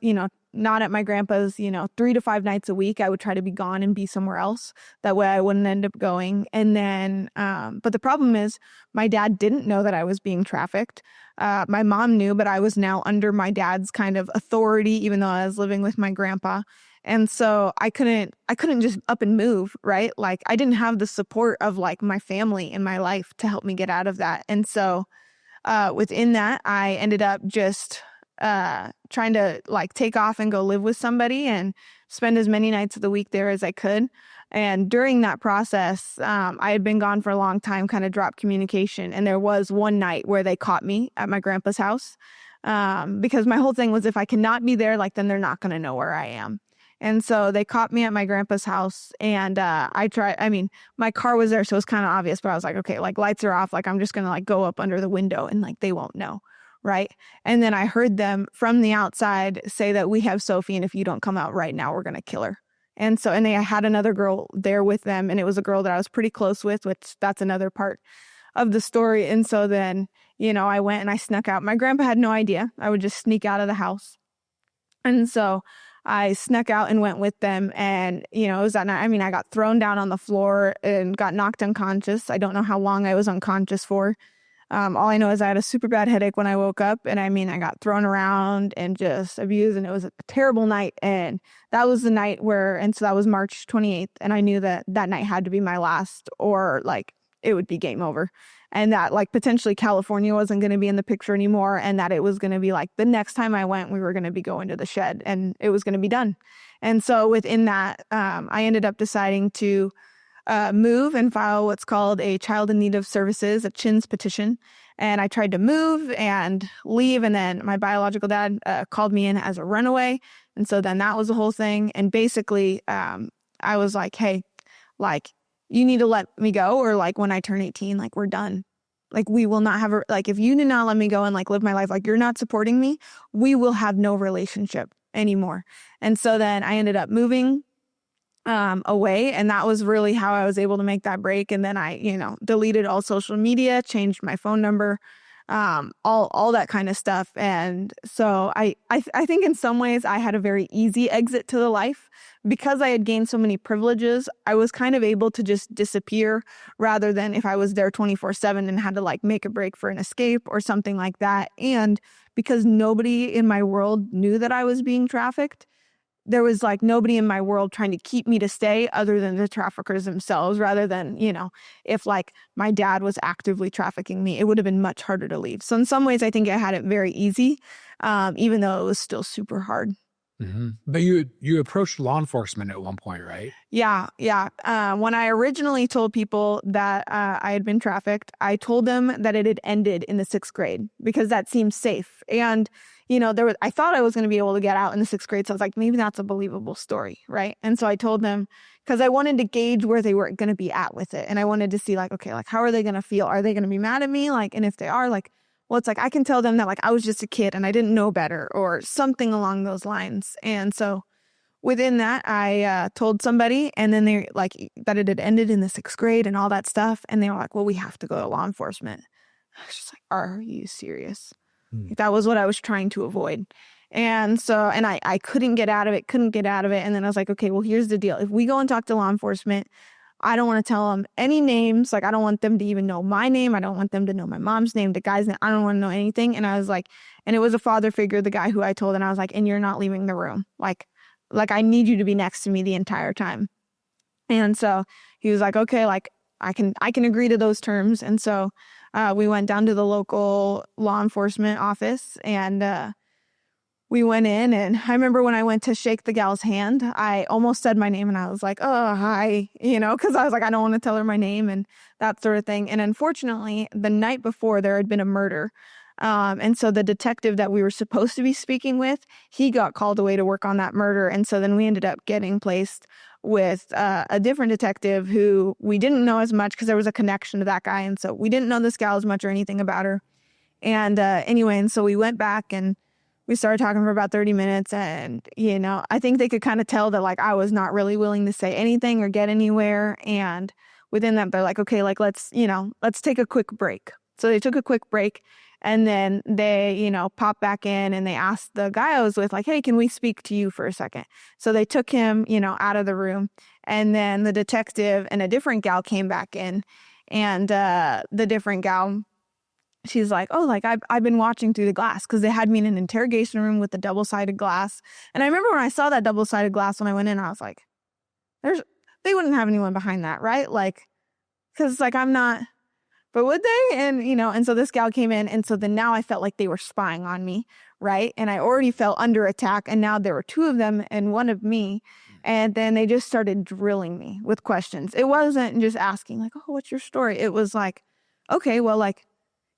not at my grandpa's, 3 to 5 nights a week. I would try to be gone and be somewhere else. That way I wouldn't end up going. And then, but the problem is my dad didn't know that I was being trafficked. My mom knew, but I was now under my dad's kind of authority, even though I was living with my grandpa. And so I couldn't just up and move, right? Like I didn't have the support of like my family in my life to help me get out of that. And so within that, I ended up just trying to like take off and go live with somebody and spend as many nights of the week there as I could. And during that process, I had been gone for a long time, kind of dropped communication. And there was one night where they caught me at my grandpa's house because my whole thing was, if I cannot be there, like then they're not going to know where I am. And so they caught me at my grandpa's house, and my car was there, so it was kind of obvious, but I was like, okay, like lights are off. Like I'm just going to like go up under the window and like they won't know. Right. And then I heard them from the outside say that we have Sophie, and if you don't come out right now, we're going to kill her. And they had another girl there with them, and it was a girl that I was pretty close with, which that's another part of the story. And so then, I went and I snuck out. My grandpa had no idea. I would just sneak out of the house. And so I snuck out and went with them. And, you know, it was that night. I mean, I got thrown down on the floor and got knocked unconscious. I don't know how long I was unconscious for. All I know is I had a super bad headache when I woke up, and I mean, I got thrown around and just abused, and it was a terrible night. And that was the night and so that was March 28th. And I knew that that night had to be my last, or like it would be game over. And that like potentially California wasn't going to be in the picture anymore. And that it was going to be like the next time I went, we were going to be going to the shed and it was going to be done. And so within that, I ended up deciding to move and file what's called a child in need of services, a CHINS petition. And I tried to move and leave. And then my biological dad called me in as a runaway. And so then that was the whole thing. And basically, I was like, hey, like, you need to let me go. Or like when I turn 18, like we're done. Like we will not have if you do not let me go and like live my life, like you're not supporting me, we will have no relationship anymore. And so then I ended up moving away. And that was really how I was able to make that break. And then I, you know, deleted all social media, changed my phone number, all that kind of stuff. And so I think in some ways I had a very easy exit to the life because I had gained so many privileges. I was kind of able to just disappear rather than if I was there 24/7 and had to like make a break for an escape or something like that. And because nobody in my world knew that I was being trafficked, there was like nobody in my world trying to keep me to stay other than the traffickers themselves, rather than, you know, if like my dad was actively trafficking me, it would have been much harder to leave. So in some ways, I think I had it very easy, even though it was still super hard. Mm-hmm. But you approached law enforcement at one point, right? Yeah. When I originally told people that I had been trafficked, I told them that it had ended in the 6th grade because that seemed safe. And, you know, I thought I was going to be able to get out in the 6th grade. So I was like, maybe that's a believable story, right? And so I told them because I wanted to gauge where they were going to be at with it. And I wanted to see like, okay, like how are they going to feel? Are they going to be mad at me? Like, and if they are, like, well, it's like I can tell them that like I was just a kid and I didn't know better or something along those lines. And so within that, I told somebody, and then they like that it had ended in the 6th grade and all that stuff. And they were like, well, we have to go to law enforcement. I was just like, are you serious? That was what I was trying to avoid. And so, and I couldn't get out of it. And then I was like, okay, well, here's the deal. If we go and talk to law enforcement, I don't want to tell them any names. Like, I don't want them to even know my name. I don't want them to know my mom's name, the guy's name. I don't want to know anything. And I was like, and it was a father figure, the guy who I told, and I was like, and you're not leaving the room. Like I need you to be next to me the entire time. And so he was like, okay, like I can agree to those terms. And so we went down to the local law enforcement office and we went in, and I remember when I went to shake the gal's hand, I almost said my name and I was like, oh, hi, you know, because I was like, I don't want to tell her my name and that sort of thing. And unfortunately, the night before there had been a murder. And so the detective that we were supposed to be speaking with, he got called away to work on that murder. And so then we ended up getting placed with a different detective who we didn't know as much because there was a connection to that guy. And so we didn't know this gal as much or anything about her. And anyway, and so we went back and we started talking for about 30 minutes. And, you know, I think they could kind of tell that like I was not really willing to say anything or get anywhere. And within that, they're like, okay, like let's take a quick break. So they took a quick break. And then they, you know, popped back in and they asked the guy I was with, like, hey, can we speak to you for a second? So they took him, you know, out of the room. And then the detective and a different gal came back in. And the different gal, she's like, oh, like I've been watching through the glass because they had me in an interrogation room with the double-sided glass. And I remember when I saw that double-sided glass when I went in, I was like, they wouldn't have anyone behind that, right? Like, because like I'm not. But would they? And, you know, and so this gal came in. And so then now I felt like they were spying on me. Right. And I already felt under attack. And now there were 2 of them and 1 of me. And then they just started drilling me with questions. It wasn't just asking like, oh, what's your story? It was like, okay, well, like,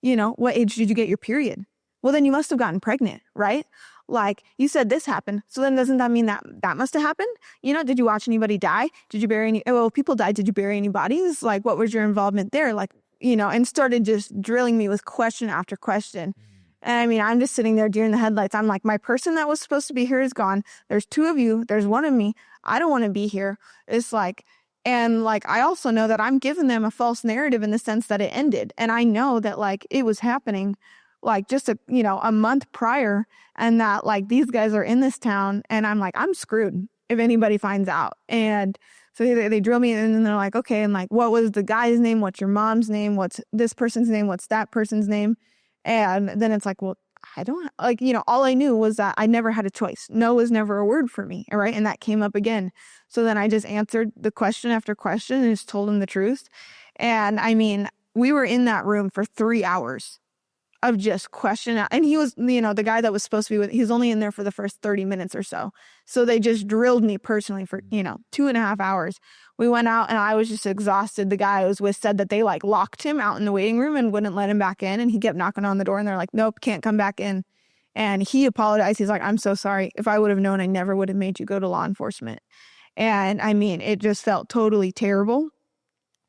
you know, what age did you get your period? Well, then you must have gotten pregnant. Right. Like you said this happened. So then doesn't that mean that must have happened? You know, did you watch anybody die? Did you bury any? Well, people died. Did you bury any bodies? Like, what was your involvement there? Like, you know, and started just drilling me with question after question. And I mean, I'm just sitting there during the headlights. I'm like, my person that was supposed to be here is gone. There's 2 of you. There's 1 of me. I don't want to be here. It's like, and like, I also know that I'm giving them a false narrative in the sense that it ended. And I know that like it was happening like just a month prior, and that like these guys are in this town, and I'm like, I'm screwed if anybody finds out. And so they drill me, and then they're like, okay, and like, what was the guy's name? What's your mom's name? What's this person's name? What's that person's name? And then it's like, well, I don't like, all I knew was that I never had a choice. No was never a word for me. Right. And that came up again. So then I just answered the question after question and just told him the truth. And I mean, we were in that room for 3 hours of just question. And he was, the guy that was supposed to be with, he was only in there for the first 30 minutes or so. So they just drilled me personally for, 2.5 hours. We went out and I was just exhausted. The guy I was with said that they like locked him out in the waiting room and wouldn't let him back in. And he kept knocking on the door and they're like, nope, can't come back in. And he apologized. He's like, I'm so sorry. If I would have known, I never would have made you go to law enforcement. And I mean, it just felt totally terrible.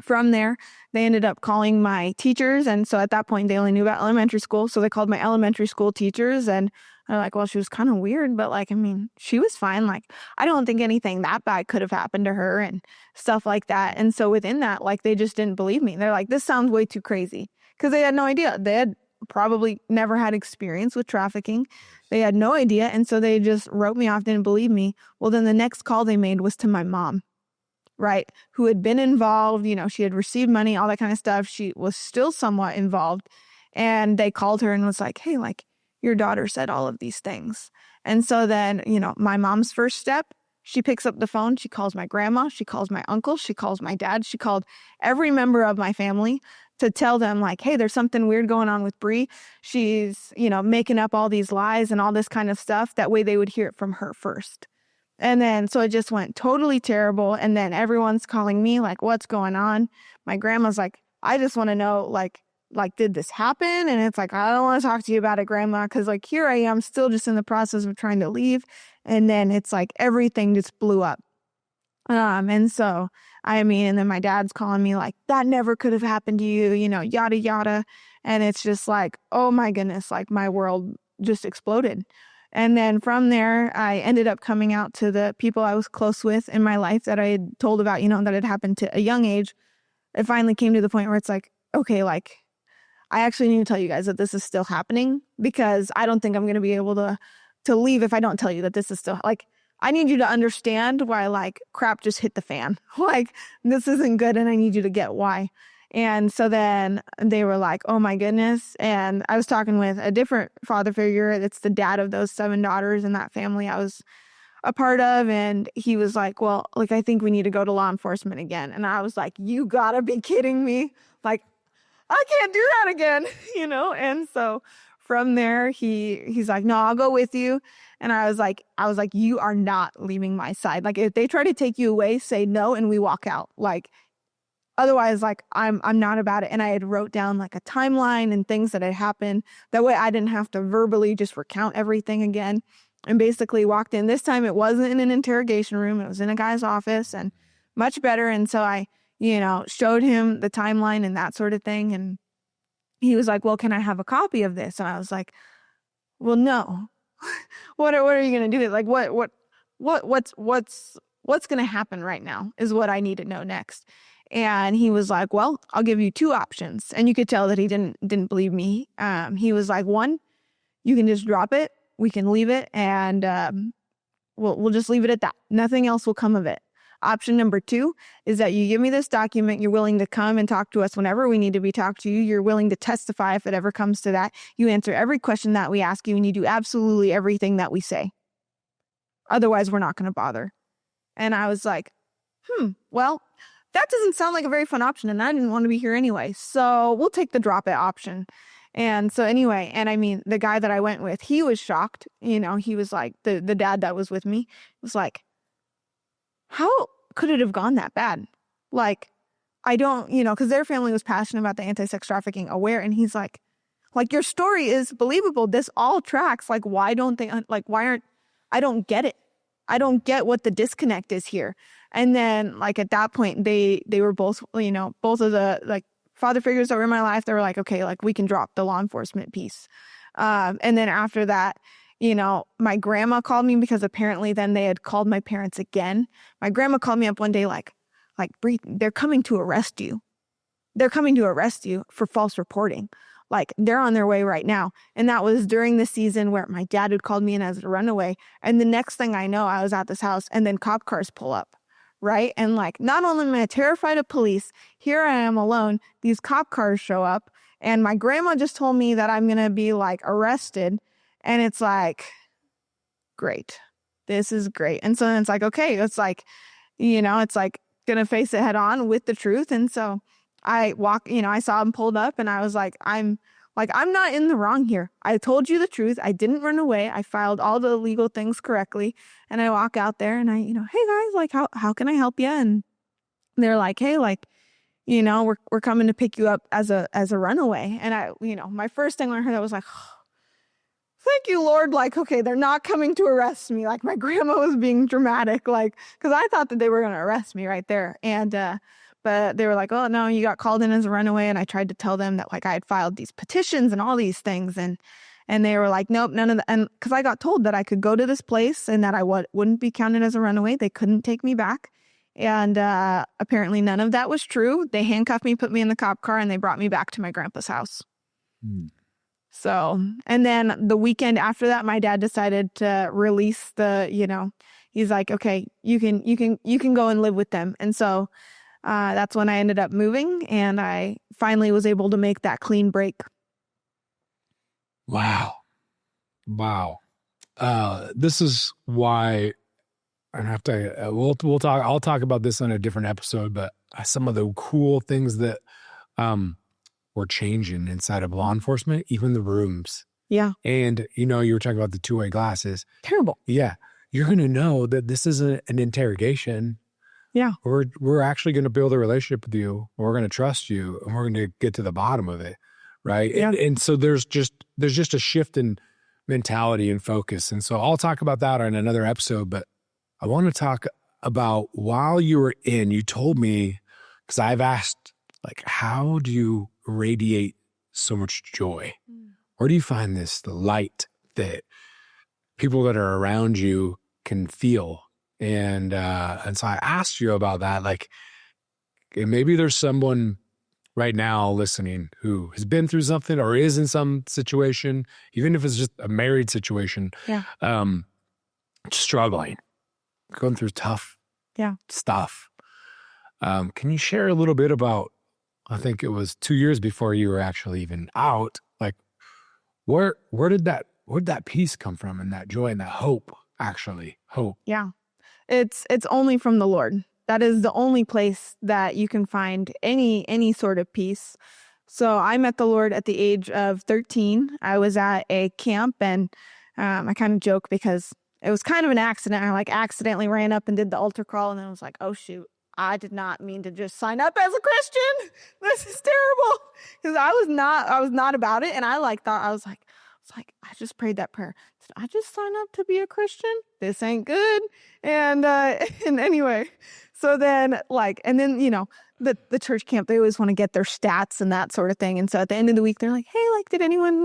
From there, they ended up calling my teachers. And so at that point, they only knew about elementary school. So they called my elementary school teachers and they're like, well, she was kind of weird, but like, I mean, she was fine. Like, I don't think anything that bad could have happened to her and stuff like that. And so within that, like, they just didn't believe me. They're like, this sounds way too crazy, because they had no idea. They had probably never had experience with trafficking. They had no idea. And so they just wrote me off, didn't believe me. Well, then the next call they made was to my mom. Right, who had been involved, she had received money, all that kind of stuff. She was still somewhat involved. And they called her and was like, hey, like, your daughter said all of these things. And so then, my mom's first step, she picks up the phone. She calls my grandma. She calls my uncle. She calls my dad. She called every member of my family to tell them like, hey, there's something weird going on with Brea. She's, making up all these lies and all this kind of stuff. That way they would hear it from her first. And then, so it just went totally terrible. And then everyone's calling me like, what's going on? My grandma's like, I just want to know, like, did this happen? And it's like, I don't want to talk to you about it, Grandma. Cause like, here I am still just in the process of trying to leave. And then it's like, everything just blew up. And so, I mean, and then my dad's calling me like, that never could have happened to you, yada, yada. And it's just like, oh my goodness, like my world just exploded. And then from there, I ended up coming out to the people I was close with in my life that I had told about, that had happened to a young age. It finally came to the point where it's like, okay, like, I actually need to tell you guys that this is still happening, because I don't think I'm going to be able to leave if I don't tell you that this is still, like, I need you to understand why, like, crap just hit the fan. Like, this isn't good, and I need you to get why. And so then they were like, oh my goodness. And I was talking with a different father figure. It's the dad of those 7 daughters in that family I was a part of. And he was like, well, like, I think we need to go to law enforcement again. And I was like, you gotta be kidding me. Like, I can't do that again, And so from there, he's like, no, I'll go with you. And I was like, you are not leaving my side. Like, if they try to take you away, say no, and we walk out. Like, otherwise, like, I'm not about it. And I had wrote down like a timeline and things that had happened. That way I didn't have to verbally just recount everything again. And basically walked in. This time it wasn't in an interrogation room. It was in a guy's office, and much better. And so I, showed him the timeline and that sort of thing. And he was like, well, can I have a copy of this? And I was like, well, no. What are you going to do? Like, what's going to happen right now is what I need to know next. And he was like, well, I'll give you 2 options. And you could tell that he didn't believe me. He was like, 1, you can just drop it. We can leave it. And we'll just leave it at that. Nothing else will come of it. Option number 2 is that you give me this document. You're willing to come and talk to us whenever we need to be talked to you. You're willing to testify if it ever comes to that. You answer every question that we ask you, and you do absolutely everything that we say. Otherwise, we're not going to bother. And I was like, well, that doesn't sound like a very fun option, and I didn't want to be here anyway. So we'll take the drop it option. And so anyway, and I mean, the guy that I went with, he was shocked. He was like, the dad that was with me was like, how could it have gone that bad? Like, I don't, because their family was passionate about the anti-sex trafficking aware. And he's like, your story is believable. This all tracks. Like, why don't they, I don't get it. I don't get what the disconnect is here. And then, like, at that point, they were both, both of the, like, father figures that were in my life, they were like, okay, like, we can drop the law enforcement piece. And then after that, my grandma called me, because apparently then they had called my parents again. My grandma called me up one day like, Brea, they're coming to arrest you. They're coming to arrest you for false reporting. Like, they're on their way right now. And that was during the season where my dad had called me in as a runaway. And the next thing I know, I was at this house and then cop cars pull up. Right. And like, not only am I terrified of police, here I am alone. These cop cars show up and my grandma just told me that I'm going to be like arrested. And it's like, great. This is great. And so then it's like, okay, it's like, it's like going to face it head on with the truth. And so I I saw him pulled up and I was like, I'm not in the wrong here. I told you the truth. I didn't run away. I filed all the legal things correctly. And I walk out there and I, hey guys, like, how can I help you? And they're like, hey, like, we're coming to pick you up as a runaway. And I, my first thing when I heard that was like, oh, thank you, Lord. Like, okay, they're not coming to arrest me. Like, my grandma was being dramatic, like, because I thought that they were going to arrest me right there. And, but they were like, oh, no, you got called in as a runaway. And I tried to tell them that, like, I had filed these petitions and all these things. And they were like, nope, none of that. And because I got told that I could go to this place and that I wouldn't be counted as a runaway. They couldn't take me back. And apparently none of that was true. They handcuffed me, put me in the cop car, and they brought me back to my grandpa's house. So, and then the weekend after that, my dad decided to release he's like, okay, you can go and live with them. And so that's when I ended up moving and I finally was able to make that clean break. Wow. This is why I have to, we'll talk, I'll talk about this on a different episode, but some of the cool things that, were changing inside of law enforcement, even the rooms. Yeah. And, you were talking about the two-way glasses. Terrible. Yeah. You're going to know that this isn't an interrogation. Yeah. We're actually going to build a relationship with you. We're going to trust you and we're going to get to the bottom of it. Right. Yeah. And so there's just a shift in mentality and focus. And so I'll talk about that on another episode, but I want to talk about while you were in, you told me, because I've asked, like, how do you radiate so much joy? Where do you find the light that people that are around you can feel? And so I asked you about that. Like, maybe there's someone right now listening who has been through something or is in some situation, even if it's just a married situation, struggling, going through tough stuff. Can you share a little bit about, I think it was 2 years before you were actually even out, like where did that peace come from and that joy and that hope, actually hope? Yeah. It's only from the Lord. That is the only place that you can find any sort of peace. So I met the Lord at the age of 13. I was at a camp and I kind of joke because it was kind of an accident. I accidentally ran up and did the altar call and then I was like, oh shoot, I did not mean to just sign up as a Christian. This is terrible. Because I was not about it. And I was like, I just prayed that prayer. Did I just sign up to be a Christian? This ain't good. And anyway, so then the church camp, they always want to get their stats and that sort of thing. And so at the end of the week, they're like, hey, did anyone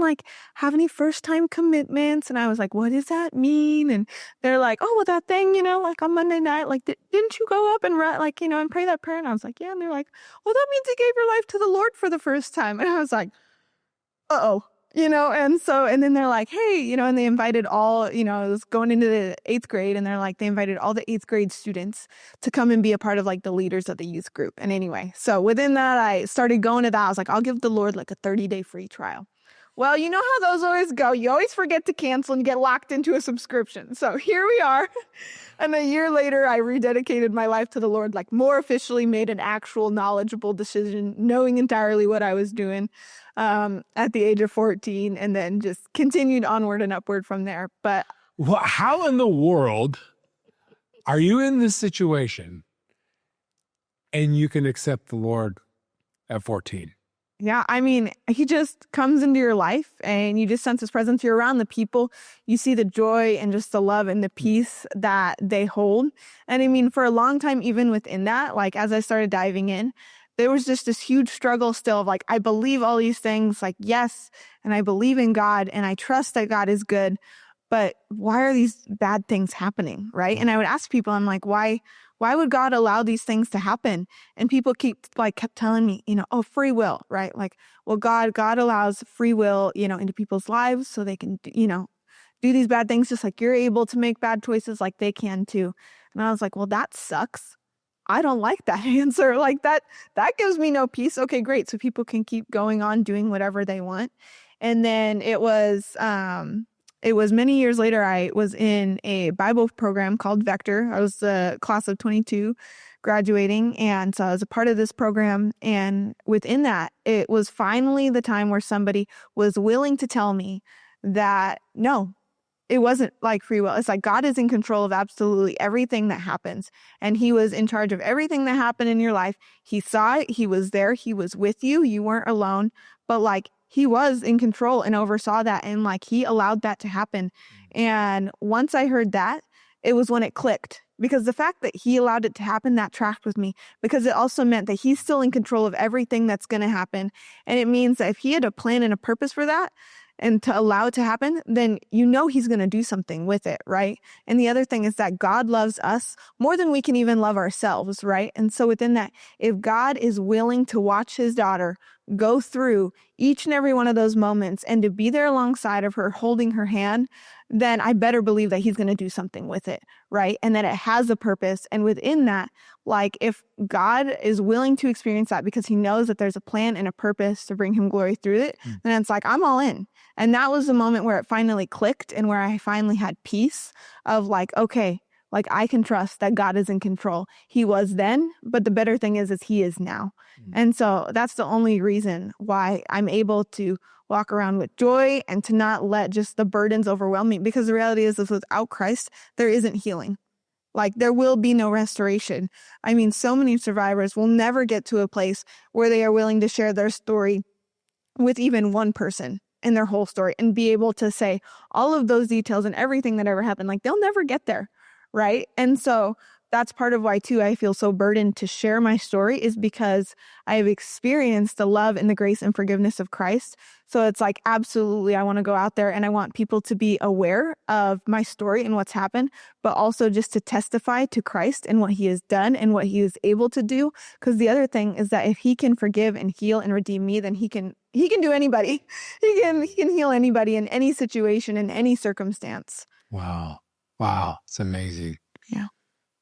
have any first time commitments? And I was like, what does that mean? And they're like, oh, well, that thing, on Monday night, didn't you go up and and pray that prayer? And I was like, yeah. And they're like, well, that means you gave your life to the Lord for the first time. And I was like, uh-oh. And then they're like, hey, and they invited all, I was going into the 8th grade and they're like, they invited all the 8th grade students to come and be a part of the leaders of the youth group. And anyway, so within that, I started going to that. I was like, I'll give the Lord a 30-day free trial. Well, you know how those always go. You always forget to cancel and get locked into a subscription. So here we are. And a year later, I rededicated my life to the Lord, more officially made an actual knowledgeable decision, knowing entirely what I was doing at the age of 14, and then just continued onward and upward from there. But how in the world are you in this situation and you can accept the Lord at 14? Yeah, he just comes into your life and you just sense his presence. You're around the people. You see the joy and just the love and the peace that they hold. And for a long time, even within that, as I started diving in, there was just this huge struggle still of I believe all these things, yes, and I believe in God and I trust that God is good. but why are these bad things happening? Right. And I would ask people, I'm like, why would God allow these things to happen? And people kept telling me, oh, free will, right? Like, well, God allows free will, into people's lives so they can, do these bad things just like you're able to make bad choices like they can too. And I was like, well, that sucks. I don't like that answer. Like that gives me no peace. Okay, great. So people can keep going on doing whatever they want. And then it was many years later, I was in a Bible program called Vector. I was the class of 22 graduating. And so I was a part of this program. And within that, it was finally the time where somebody was willing to tell me that, no, it wasn't like free will. It's like God is in control of absolutely everything that happens. And he was in charge of everything that happened in your life. He saw it. He was there. He was with you. You weren't alone. But like he was in control and oversaw that. And like he allowed that to happen. And once I heard that, it was when it clicked. Because the fact that he allowed it to happen, that tracked with me. Because it also meant that he's still in control of everything that's going to happen. And it means that if he had a plan and a purpose for that, and to allow it to happen, then he's going to do something with it, right? And the other thing is that God loves us more than we can even love ourselves, right? And so within that, if God is willing to watch his daughter go through each and every one of those moments and to be there alongside of her, holding her hand, then I better believe that he's going to do something with it, right? And that it has a purpose. And within that, like if God is willing to experience that because he knows that there's a plan and a purpose to bring him glory through it, then it's like, I'm all in. And that was the moment where it finally clicked and where I finally had peace of like, okay, like I can trust that God is in control. He was then, but the better thing is he is now. And so that's the only reason why I'm able to walk around with joy and to not let just the burdens overwhelm me. Because the reality is without Christ, there isn't healing. Like there will be no restoration. I mean, so many survivors will never get to a place where they are willing to share their story with even one person in their whole story and be able to say all of those details and everything that ever happened. Like they'll never get there. Right. And so that's part of why, too, I feel so burdened to share my story is because I have experienced the love and the grace and forgiveness of Christ. So it's like, absolutely, I want to go out there and I want people to be aware of my story and what's happened, but also just to testify to Christ and what he has done and what he is able to do. Because the other thing is that if he can forgive and heal and redeem me, then he can do anybody. He can heal anybody in any situation, in any circumstance. Wow. It's amazing. Yeah.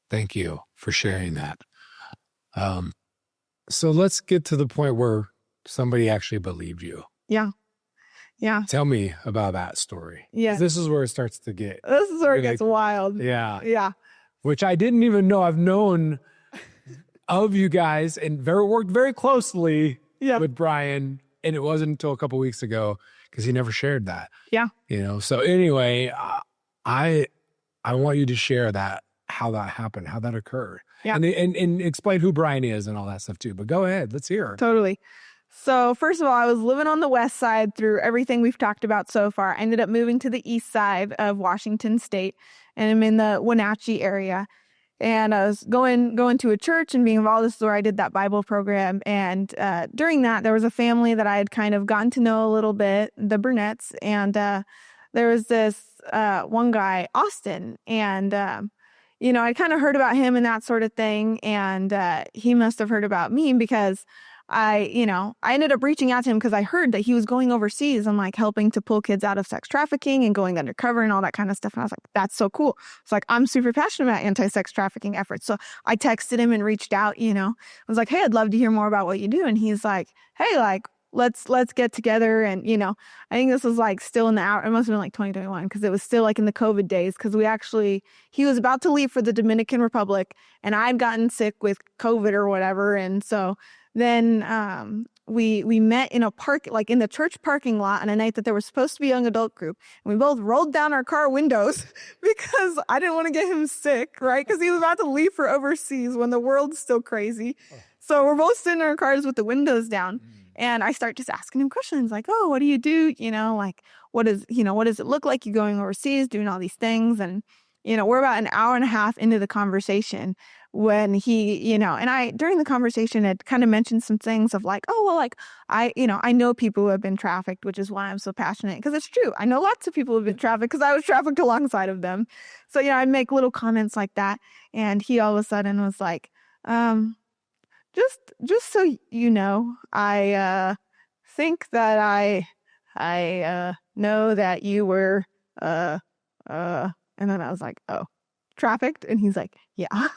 Thank you for sharing that. So let's get to the point where somebody actually believed you. Yeah. Tell me about that story. Yeah. This is where it starts to get. This is where it gets wild. Yeah. Which I didn't even know. I've known of you guys and worked very closely with Brian. And it wasn't until a couple weeks ago because he never shared that. Yeah. So anyway, I want you to share that, how that happened, how that occurred. Yeah. And explain who Brian is and all that stuff too. But go ahead, let's hear it. Totally. So first of all, I was living on the west side through everything we've talked about so far. I ended up moving to the east side of Washington State, and I'm in the Wenatchee area. And I was going to a church and being involved. This is where I did that Bible program. And during that, there was a family that I had kind of gotten to know a little bit, the Burnett's. And there was this one guy, Austin. And, I kind of heard about him and that sort of thing. And he must have heard about me because I ended up reaching out to him because I heard that he was going overseas and like helping to pull kids out of sex trafficking and going undercover and all that kind of stuff. And I was like, that's so cool. It's like, I'm super passionate about anti-sex trafficking efforts. So I texted him and reached out, I was like, hey, I'd love to hear more about what you do. And he's like, hey, like, let's get together. And, I think this was like still in the hour. It must have been like 2021 because it was still like in the COVID days because he was about to leave for the Dominican Republic and I'd gotten sick with COVID or whatever. And so then we met in a park, like in the church parking lot on a night that there was supposed to be a young adult group. And we both rolled down our car windows because I didn't want to get him sick, right? Because he was about to leave for overseas when the world's still crazy. So we're both sitting in our cars with the windows down. And I start just asking him questions like, oh, what do you do? Like, what does it look like you going overseas, doing all these things? And, we're about an hour and a half into the conversation when he, and I, during the conversation, had kind of mentioned some things of like, oh, well, like I know people who have been trafficked, which is why I'm so passionate. Because it's true. I know lots of people who have been trafficked because I was trafficked alongside of them. So, I'd make little comments like that. And he all of a sudden was like, just so you know, I think that I know that you were, and then I was like, oh, trafficked? And he's like, yeah.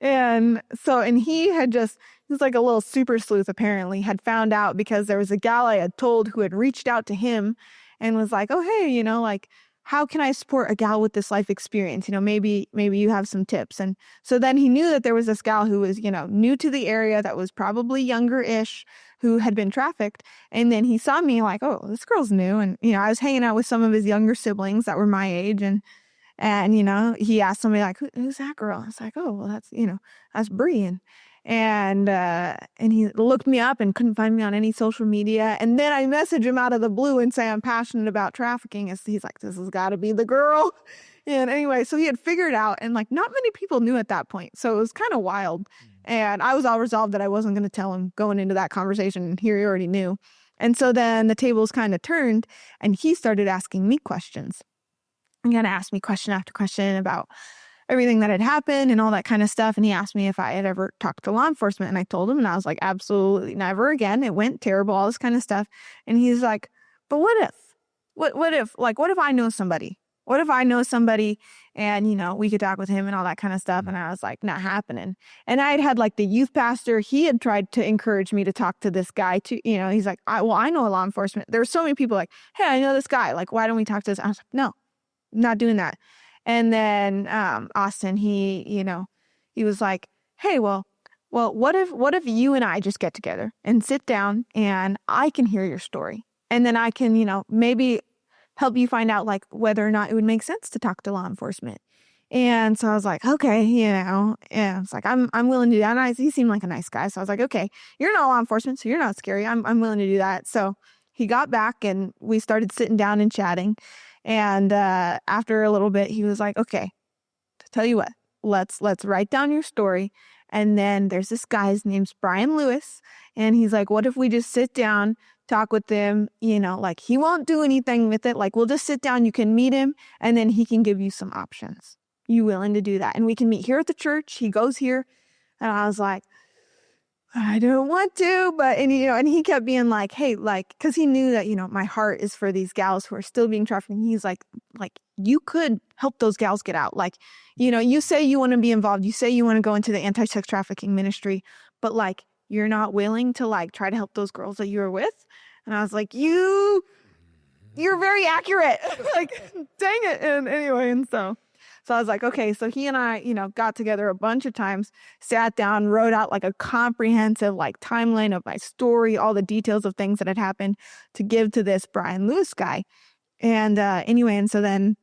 And he's like a little super sleuth, apparently, had found out because there was a gal I had told who had reached out to him and was like, oh, hey, like, how can I support a gal with this life experience? Maybe you have some tips. And so then he knew that there was this gal who was, new to the area, that was probably younger-ish, who had been trafficked. And then he saw me like, oh, this girl's new. And, I was hanging out with some of his younger siblings that were my age. And he asked somebody like, who's that girl? I was like, oh, well, that's Brea. And he looked me up and couldn't find me on any social media. And then I message him out of the blue and say I'm passionate about trafficking. And he's like, this has got to be the girl. And anyway, so he had figured out, and like not many people knew at that point. So it was kind of wild. And I was all resolved that I wasn't going to tell him going into that conversation. And he already knew. And so then the tables kind of turned and he started asking me questions. He kind of asked me question after question about everything that had happened and all that kind of stuff. And he asked me if I had ever talked to law enforcement. And I told him, and I was like, absolutely never again. It went terrible, all this kind of stuff. And he's like, but what if? What if I know somebody? What if I know somebody and, we could talk with him and all that kind of stuff? And I was like, not happening. And I had like the youth pastor. He had tried to encourage me to talk to this guy too. He's like, I know law enforcement. There were so many people like, hey, I know this guy. Like, why don't we talk to this? I was like, no. Not doing that. And then Austin, he was like, hey, well, what if you and I just get together and sit down and I can hear your story, and then I can, maybe help you find out like whether or not it would make sense to talk to law enforcement. And so I was like, okay, and it's like, I'm willing to do that. And he seemed like a nice guy. So I was like, okay, you're not law enforcement, so you're not scary. I'm willing to do that. So he got back and we started sitting down and chatting. And after a little bit, he was like, okay, tell you what, let's write down your story. And then there's this guy, his name's Brian Lewis. And he's like, what if we just sit down, talk with him, like he won't do anything with it. Like we'll just sit down, you can meet him, and then he can give you some options. You willing to do that? And we can meet here at the church. He goes here. And I was like, I don't want to, but, and he kept being like, hey, like, cause he knew that, my heart is for these gals who are still being trafficked. He's like, you could help those gals get out. Like, you say you want to be involved. You say you want to go into the anti-sex trafficking ministry, but like, you're not willing to like, try to help those girls that you were with. And I was like, you're very accurate. Like, dang it. And anyway, and so I was like, okay. So he and I, got together a bunch of times, sat down, wrote out like a comprehensive like timeline of my story, all the details of things that had happened to give to this Brian Lewis guy. And anyway, and so then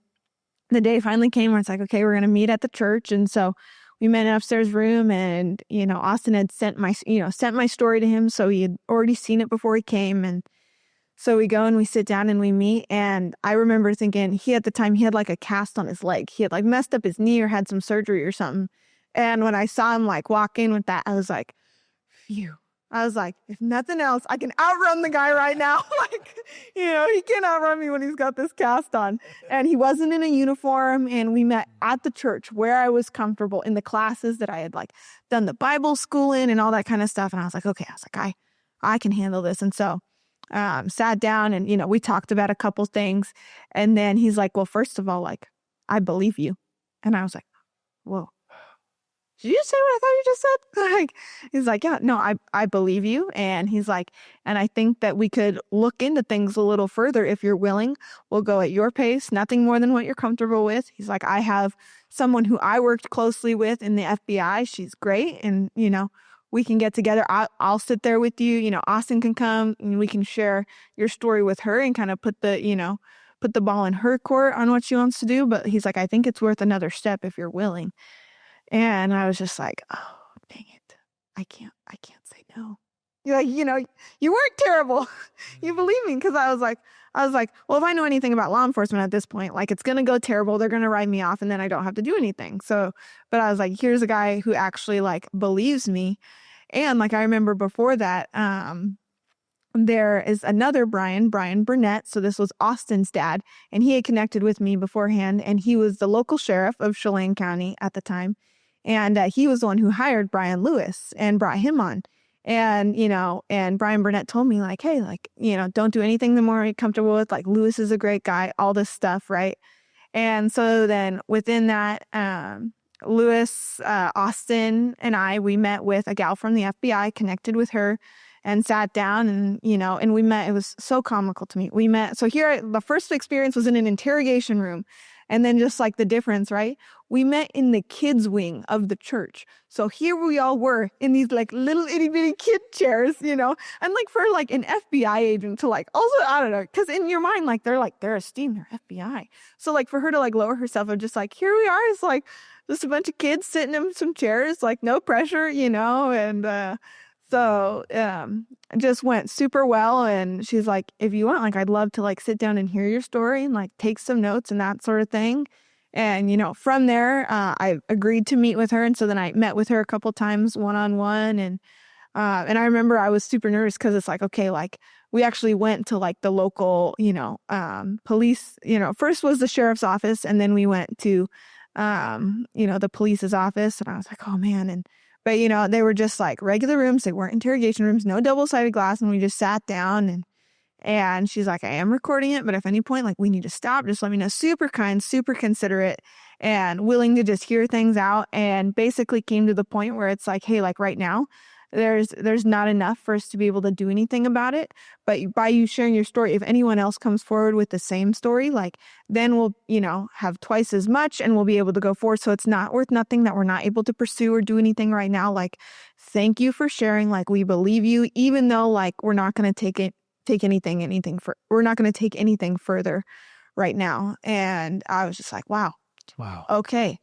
the day finally came where it's like, okay, we're going to meet at the church. And so we met in an upstairs room, and, Austin had sent my story to him. So he had already seen it before he came. And so we go and we sit down and we meet. And I remember thinking at the time he had like a cast on his leg. He had like messed up his knee or had some surgery or something. And when I saw him like walk in with that, I was like, phew. I was like, if nothing else, I can outrun the guy right now. Like, he can outrun me when he's got this cast on. And he wasn't in a uniform. And we met at the church where I was comfortable in the classes that I had like done the Bible school in and all that kind of stuff. And I was like, okay, I can handle this. And so sat down and, we talked about a couple things. And then he's like, well, first of all, like, I believe you. And I was like, whoa. Did you say what I thought you just said? Like, he's like, yeah, no, I believe you. And he's like, and I think that we could look into things a little further if you're willing. We'll go at your pace, nothing more than what you're comfortable with. He's like, I have someone who I worked closely with in the FBI. She's great. And, we can get together. I'll sit there with you. Austin can come and we can share your story with her and kind of put the ball in her court on what she wants to do. But he's like, I think it's worth another step if you're willing. And I was just like, oh, dang it. I can't say no. You're like, you weren't terrible. You believe me. Cause I was like, well, if I know anything about law enforcement at this point, like it's going to go terrible. They're going to write me off and then I don't have to do anything. So, but I was like, here's a guy who actually like believes me. And like, I remember before that, there is another Brian Burnett. So this was Austin's dad, and he had connected with me beforehand, and he was the local sheriff of Chelan County at the time. And he was the one who hired Brian Lewis and brought him on. And, and Brian Burnett told me like, hey, like, don't do anything the more you're comfortable with. Like Lewis is a great guy, all this stuff. Right. And so then within that, Lewis, Austin and we met with a gal from the FBI, connected with her and sat down and, and we met. It was so comical to me. We met. So here, the first experience was in an interrogation room. And then just like the difference, right? We met in the kids wing of the church. So here we all were in these like little itty bitty kid chairs, and like for like an FBI agent to like, also, I don't know, because in your mind, like they're esteemed, they're FBI. So like for her to like lower herself of just like, here we are, it's like just a bunch of kids sitting in some chairs, like no pressure, and so it just went super well. And she's like, if you want, like, I'd love to like sit down and hear your story and like take some notes and that sort of thing. And, from there, I agreed to meet with her. And so then I met with her a couple times one-on-one. And I remember I was super nervous because it's like, okay, like we actually went to like the local, police, first was the sheriff's office. And then we went to, the police's office. And I was like, oh man. But, they were just like regular rooms. They weren't interrogation rooms, no double-sided glass. And we just sat down and she's like, I am recording it, but if any point, like we need to stop, just let me know. Super kind, super considerate and willing to just hear things out. And basically came to the point where it's like, hey, like right now, there's not enough for us to be able to do anything about it. But by you sharing your story, if anyone else comes forward with the same story, like then we'll, have twice as much and we'll be able to go forward. So it's not worth nothing that we're not able to pursue or do anything right now. Like, thank you for sharing. Like, we believe you, even though like we're not going to we're not going to take anything further right now. And I was just like, wow. Okay.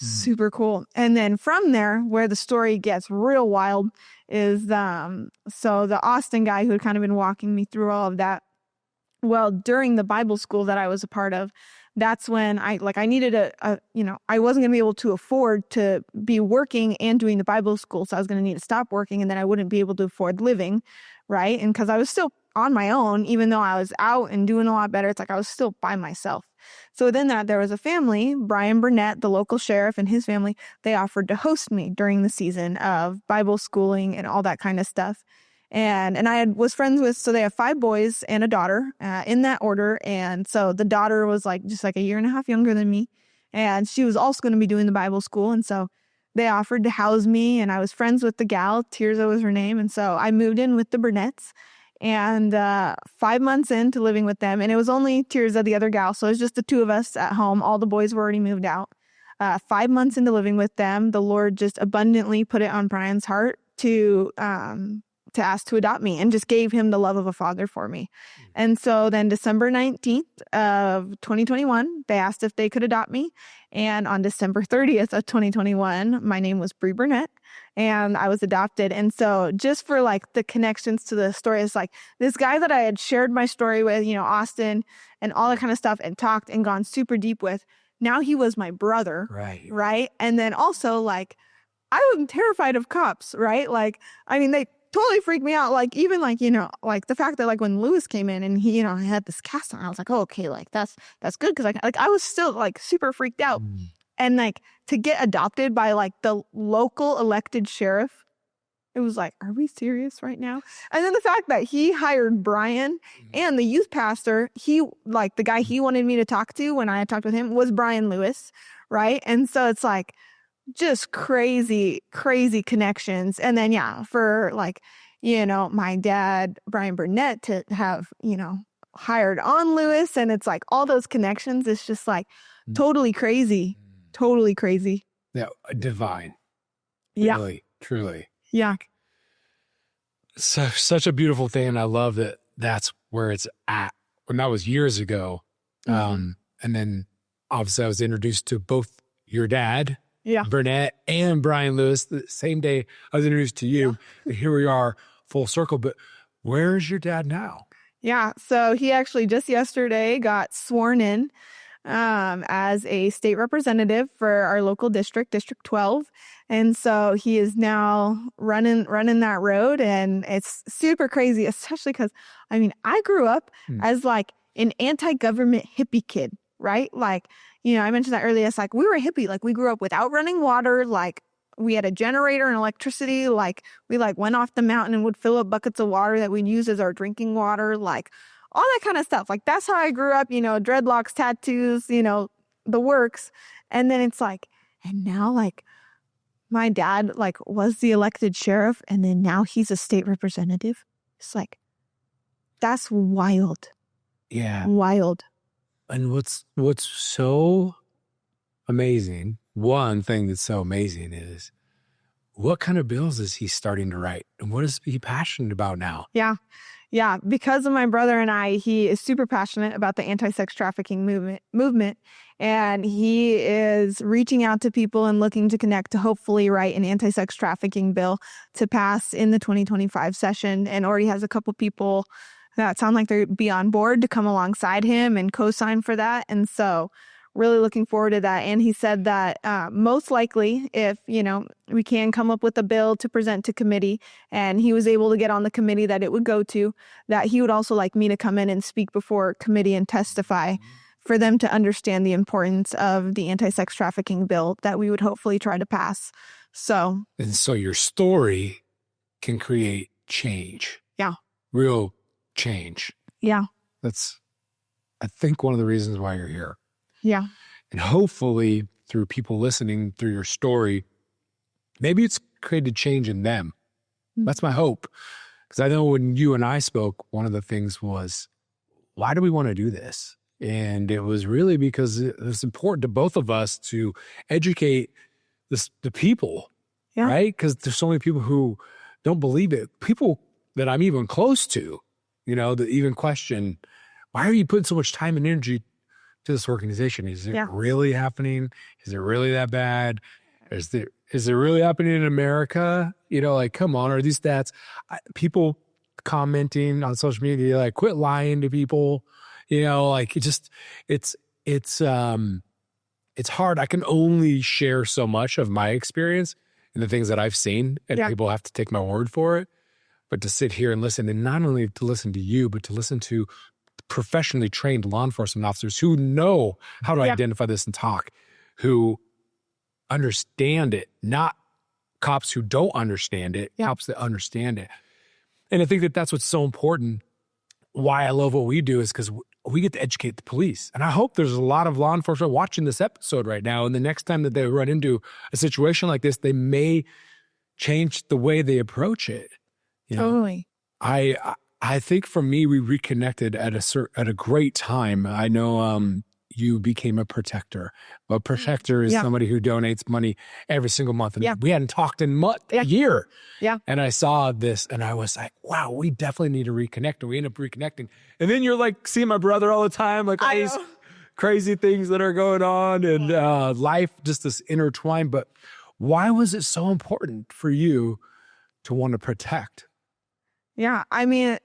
Super cool. And then from there, where the story gets real wild is, so the Austin guy who had kind of been walking me through all of that. Well, during the Bible school that I was a part of, that's when I needed I wasn't going to be able to afford to be working and doing the Bible school. So I was going to need to stop working and then I wouldn't be able to afford living. Right. And because I was still on my own, even though I was out and doing a lot better, it's like I was still by myself. So within that, there was a family, Brian Burnett, the local sheriff and his family, they offered to host me during the season of Bible schooling and all that kind of stuff. And I was friends with, so they have 5 boys and a daughter in that order. And so the daughter was like just like a year and a half younger than me. And she was also going to be doing the Bible school. And so they offered to house me and I was friends with the gal, Tirza was her name. And so I moved in with the Burnetts. And 5 months into living with them, and it was only Tirza, the other gal, so it was just the 2 of us at home. All the boys were already moved out. 5 months into living with them, the Lord just abundantly put it on Brian's heart to ask to adopt me and just gave him the love of a father for me. And so then December 19th of 2021, they asked if they could adopt me. And on December 30th of 2021, my name was Brea Burnett and I was adopted. And so just for like the connections to the story, it's like this guy that I had shared my story with, Austin and all that kind of stuff and talked and gone super deep with. Now he was my brother. Right. And then also like, I was terrified of cops, right? Like, I mean, they totally freaked me out. Like, even like, like the fact that like when Lewis came in and he, he had this cast on, I was like, oh, okay, like that's good. Cause I was still like super freaked out. And like to get adopted by like the local elected sheriff, it was like, are we serious right now? And then the fact that he hired Brian and the youth pastor, he like the guy he wanted me to talk to when I had talked with him was Brian Lewis. Right. And so it's like, just crazy connections. And then, for like, my dad, Brian Burnett, to have, hired on Lewis. And it's like all those connections. It's just like totally crazy. Yeah. Divine. Yeah. Really, truly. Yeah. So, such a beautiful thing. And I love that that's where it's at. When that was years ago. And then obviously I was introduced to both your dad, Burnett, and Brian Lewis the same day I was introduced to you. And here we are full circle, but where's your dad now? Yeah. So he actually just yesterday got sworn in as a state representative for our local district, District 12. And so he is now running that road, and it's super crazy, especially because, I mean, I grew up as like an anti-government hippie kid, right? Like, you know, I mentioned that earlier. It's like we were hippie, like we grew up without running water, like we had a generator and electricity, like we like went off the mountain and would fill up buckets of water that we'd use as our drinking water, like all that kind of stuff. Like that's how I grew up, you know, dreadlocks, tattoos, you know, the works. And then it's like, and now like my dad like was the elected sheriff, and then now he's a state representative. It's like, that's wild. Yeah. Wild. And what's so amazing, one thing that's so amazing is what kind of bills is he starting to write? And what is he passionate about now? Yeah. Yeah. Because of my brother and I, he is super passionate about the anti-sex trafficking movement. And he is reaching out to people and looking to connect to hopefully write an anti-sex trafficking bill to pass in the 2025 session, and already has a couple people that sound like they'd be on board to come alongside him and co-sign for that. And so really looking forward to that. And he said that most likely if, you know, we can come up with a bill to present to committee and he was able to get on the committee that it would go to, that he would also like me to come in and speak before committee and testify for them to understand the importance of the anti-sex trafficking bill that we would hopefully try to pass. So. And so your story can create change. Yeah. Real change. Yeah. That's, I think, one of the reasons why you're here. Yeah. And hopefully through people listening through your story, maybe it's created change in them. That's my hope. Because I know when you and I spoke, one of the things was, why do we want to do this? And it was really because it's important to both of us to educate the people, right? Because there's so many people who don't believe it. People that I'm even close to, you know, that even question, why are you putting so much time and energy to this organization? Is it really happening? Is it really that bad? Is it really happening in America? You know, like, come on, are these stats? People commenting on social media, like, quit lying to people. You know, like it's hard. I can only share so much of my experience and the things that I've seen, and people have to take my word for it. But to sit here and listen, and not only to listen to you, but to listen to professionally trained law enforcement officers who know how to identify this and talk, who understand it, not cops who don't understand it, cops that understand it. And I think that that's what's so important. Why I love what we do is because we get to educate the police. And I hope there's a lot of law enforcement watching this episode right now. And the next time that they run into a situation like this, they may change the way they approach it. You know? Totally. I think for me, we reconnected at a great time. I know you became a protector. A protector is somebody who donates money every single month. And we hadn't talked in a year. Yeah. And I saw this and I was like, wow, we definitely need to reconnect. And we end up reconnecting. And then you're like seeing my brother all the time, like all these crazy things that are going on, and life just this intertwined. But why was it so important for you to want to protect? Yeah. I mean,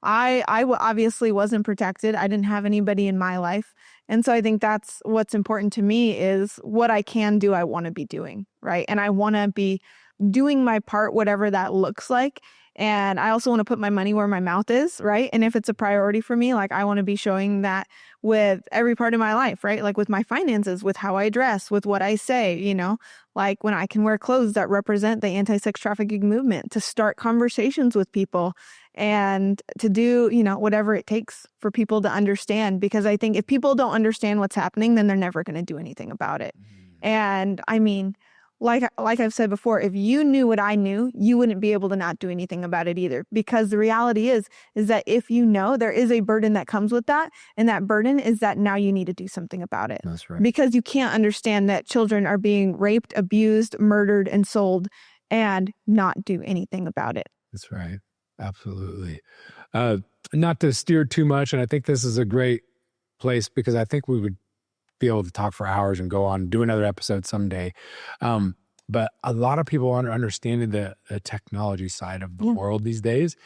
I obviously wasn't protected. I didn't have anybody in my life. And so I think that's what's important to me is what I can do, I want to be doing, right? And I want to be doing my part, whatever that looks like. And I also want to put my money where my mouth is, right? And if it's a priority for me, like I want to be showing that with every part of my life, right? Like with my finances, with how I dress, with what I say, you know, like when I can wear clothes that represent the anti-sex trafficking movement, to start conversations with people and to do, you know, whatever it takes for people to understand. Because I think if people don't understand what's happening, then they're never going to do anything about it. And I mean, like I've said before, if you knew what I knew, you wouldn't be able to not do anything about it either. Because the reality is that if you know, there is a burden that comes with that. And that burden is that now you need to do something about it. That's right. Because you can't understand that children are being raped, abused, murdered, and sold and not do anything about it. That's right. Absolutely. Not to steer too much. And I think this is a great place because I think we would be able to talk for hours and go on and do another episode someday. but a lot of people aren't understanding the technology side of the world these days.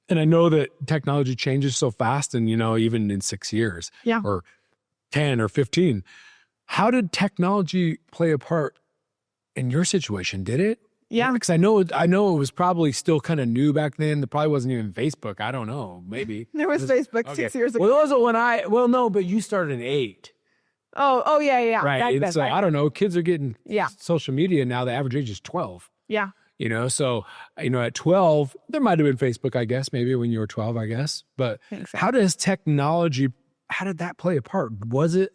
And I know that technology changes so fast, and, even in 6 years or 10 or 15, how did technology play a part in your situation? Did it? Yeah. Because I know it was probably still kind of new back then. There probably wasn't even Facebook. I don't know. Maybe. There was Facebook 6 years ago. Well, it wasn't no, but you started in 8. Oh, yeah. Right. So I don't know. Kids are getting social media now. The average age is 12. Yeah. So, at 12, there might have been Facebook, I guess, maybe when you were 12, I guess. But how did that play a part? Was it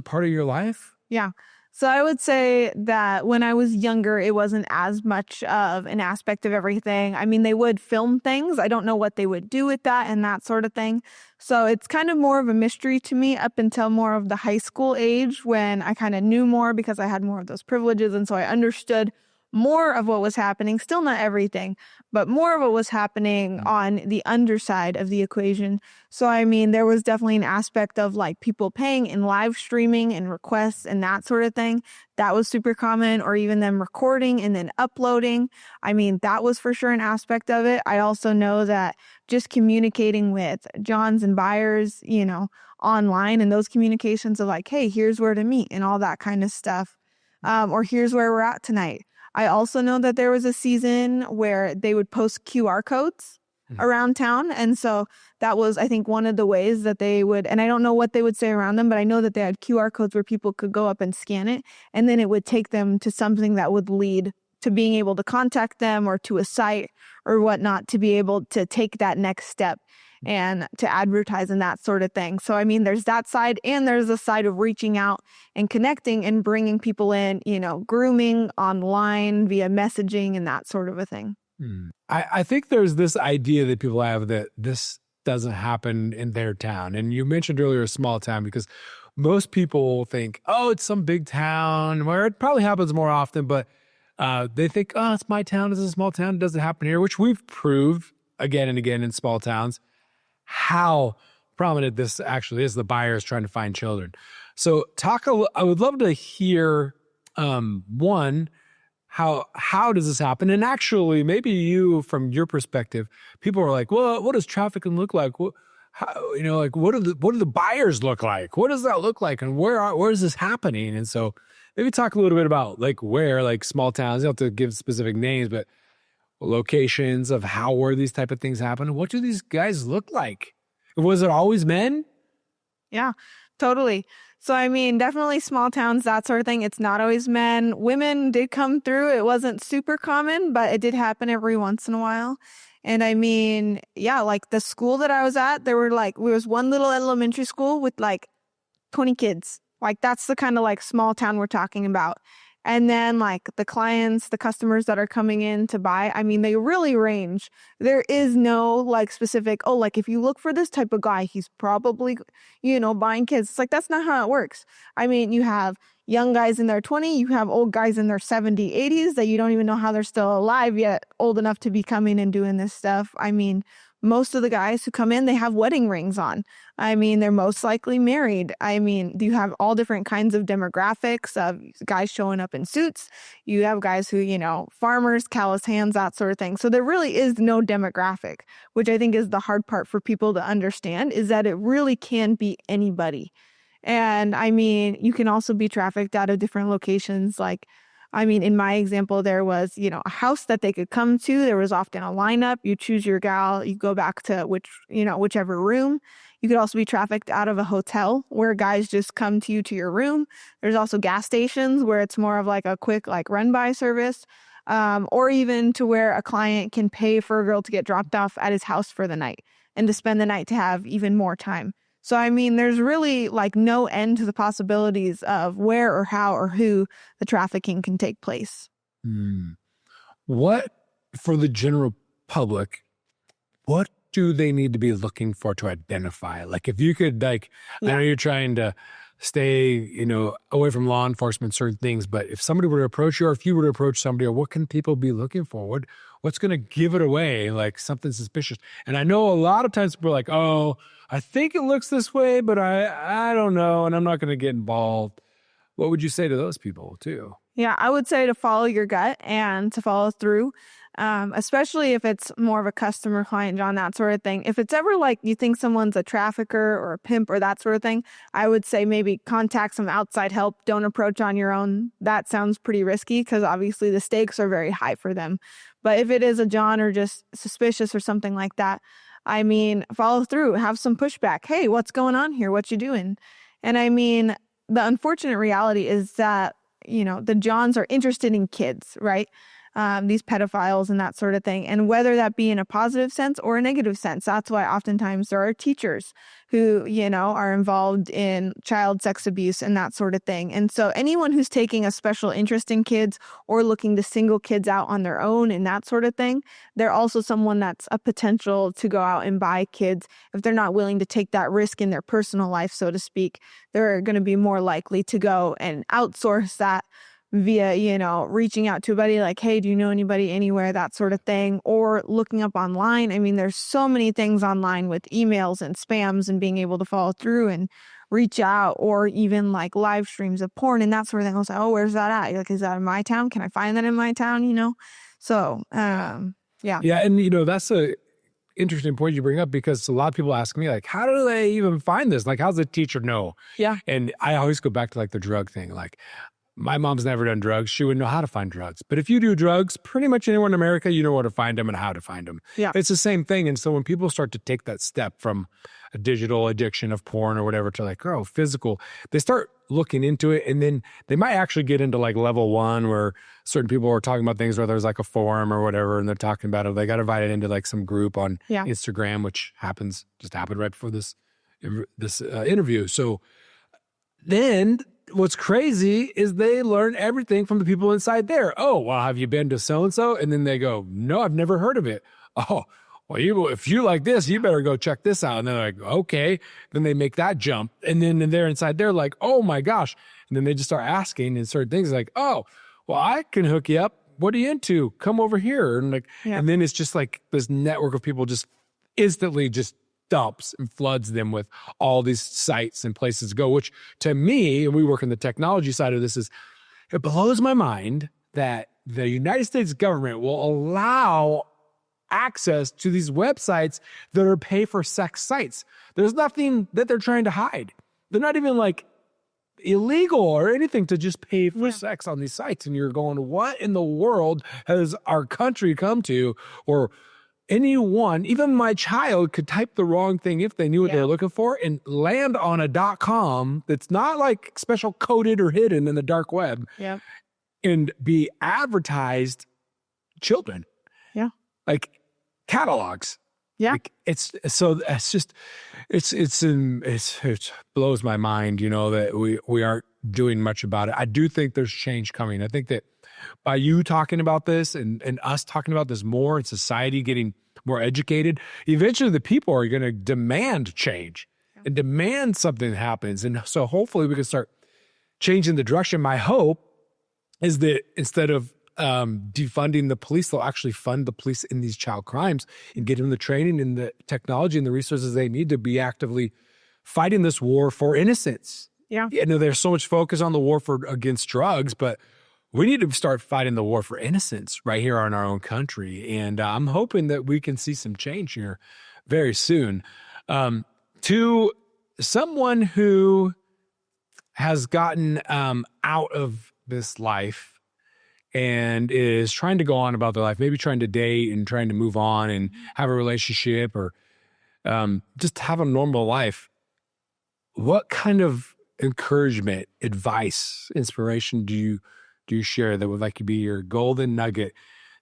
part of your life? Yeah. So I would say that when I was younger, it wasn't as much of an aspect of everything. I mean, they would film things. I don't know what they would do with that and that sort of thing. So it's kind of more of a mystery to me up until more of the high school age, when I kind of knew more because I had more of those privileges. And so I understood more of what was happening, still not everything, but more of what was happening on the underside of the equation. So, I mean, there was definitely an aspect of like people paying in live streaming and requests and that sort of thing. That was super common, or even them recording and then uploading. I mean, that was for sure an aspect of it. I also know that just communicating with Johns and buyers, online, and those communications of like, hey, here's where to meet and all that kind of stuff. Or here's where we're at tonight. I also know that there was a season where they would post QR codes around town. And so that was, I think, one of the ways that they would, and I don't know what they would say around them, but I know that they had QR codes where people could go up and scan it. And then it would take them to something that would lead to being able to contact them, or to a site or whatnot, to be able to take that next step and to advertise and that sort of thing. So, I mean, there's that side, and there's a side of reaching out and connecting and bringing people in, grooming online via messaging and that sort of a thing. I think there's this idea that people have that this doesn't happen in their town. And you mentioned earlier a small town, because most people think, oh, it's some big town where it probably happens more often, but they think, oh, it's my town, it's a small town, it doesn't happen here, which we've proved again and again in small towns how prominent this actually is, the buyers trying to find children. So I would love to hear, one, how does this happen? And actually, maybe you, from your perspective, people are like, well, what does trafficking look like? What do the buyers look like? What does that look like? And where is this happening? And so maybe talk a little bit about where small towns, you don't have to give specific names, but locations of where these type of things happen. What do these guys look like? Was it always men? Yeah, totally. So, I mean, definitely small towns, that sort of thing. It's not always men. Women did come through. It wasn't super common, but it did happen every once in a while. And I mean, yeah, like the school that I was at, there was one little elementary school with 20 kids. That's the kind of small town we're talking about. And then the clients, the customers that are coming in to buy, I mean, they really range. There is no specific, if you look for this type of guy, he's probably, buying kids. It's that's not how it works. I mean, you have young guys in their 20s, you have old guys in their 70s, 80s that you don't even know how they're still alive yet, old enough to be coming and doing this stuff. I mean, most of the guys who come in, they have wedding rings on. I mean, they're most likely married. I mean, you have all different kinds of demographics of guys showing up in suits. You have guys who, farmers, callous hands, that sort of thing. So there really is no demographic, which I think is the hard part for people to understand, is that it really can be anybody. And I mean, you can also be trafficked out of different locations. In my example, there was, a house that they could come to. There was often a lineup. You choose your gal. You go back to whichever room. You could also be trafficked out of a hotel where guys just come to you to your room. There's also gas stations where it's more of a quick run-by service, or even to where a client can pay for a girl to get dropped off at his house for the night and to spend the night to have even more time. So, I mean, there's really no end to the possibilities of where or how or who the trafficking can take place. What, for the general public, what do they need to be looking for to identify? If you could, I know you're trying to stay, away from law enforcement, certain things, but if somebody were to approach you, or if you were to approach somebody, what can people be looking for? What's going to give it away, something suspicious? And I know a lot of times people are like, oh, I think it looks this way, but I don't know, and I'm not going to get involved. What would you say to those people too? Yeah, I would say to follow your gut and to follow through, especially if it's more of a customer, client, John, that sort of thing. If it's ever like you think someone's a trafficker or a pimp or that sort of thing, I would say maybe contact some outside help. Don't approach on your own. That sounds pretty risky because obviously the stakes are very high for them. But if it is a John or just suspicious or something like that, I mean, follow through, have some pushback. Hey, what's going on here? What you doing? And I mean, the unfortunate reality is that the Johns are interested in kids, right? These pedophiles and that sort of thing. And whether that be in a positive sense or a negative sense, that's why oftentimes there are teachers who, are involved in child sex abuse and that sort of thing. And so anyone who's taking a special interest in kids or looking to single kids out on their own and that sort of thing, they're also someone that's a potential to go out and buy kids. If they're not willing to take that risk in their personal life, so to speak, they're going to be more likely to go and outsource that via, reaching out to a buddy like, hey, do you know anybody anywhere, that sort of thing, or looking up online. I mean, there's so many things online with emails and spams and being able to follow through and reach out, or even like live streams of porn and that sort of thing. I was like, oh, where's that at? You're like, is that in my town? Can I find that in my town? So, yeah. Yeah. And, that's a interesting point you bring up, because a lot of people ask me, like, how do they even find this? Like, how's the teacher know? Yeah. And I always go back to like the drug thing. Like, my mom's never done drugs. She wouldn't know how to find drugs. But if you do drugs, pretty much anywhere in America, you know where to find them and how to find them. Yeah. It's the same thing. And so when people start to take that step from a digital addiction of porn or whatever to like, physical, they start looking into it. And then they might actually get into like level 1, where certain people are talking about things where there's like a forum or whatever, and they're talking about it. They got invited into like some group on Instagram, which just happened right before this interview. So then what's crazy is they learn everything from the people inside there. Oh, well, have you been to so-and-so? And then they go, no, I've never heard of it. Oh, well, if you like this, you better go check this out. And they're like, okay. Then they make that jump. And then they're inside there like, oh my gosh. And then they just start asking and certain things like, oh, well, I can hook you up. What are you into? Come over here. And and then it's just like this network of people just instantly just dumps and floods them with all these sites and places to go, which to me, and we work in the technology side of this, it blows my mind that the United States government will allow access to these websites that are pay for sex sites. There's nothing that they're trying to hide. They're not even like illegal or anything to just pay for sex on these sites. And you're going, what in the world has our country come to? Or anyone, even my child, could type the wrong thing if they knew what they were looking for and land on a .com that's not like special coded or hidden in the dark web and be advertised children. Yeah. Like catalogs. Yeah. Like it blows my mind, that we aren't doing much about it. I do think there's change coming. I think that by you talking about this and us talking about this more, and society getting more educated, eventually the people are going to demand change and demand something happens. And so hopefully we can start changing the direction. My hope is that instead of defunding the police, they'll actually fund the police in these child crimes and get them the training and the technology and the resources they need to be actively fighting this war for innocence. Yeah. There's so much focus on the war against drugs, but we need to start fighting the war for innocence right here in our own country. And I'm hoping that we can see some change here very soon. To someone who has gotten out of this life and is trying to go on about their life, maybe trying to date and trying to move on and have a relationship or just have a normal life, what kind of encouragement, advice, inspiration do you share that would like to be your golden nugget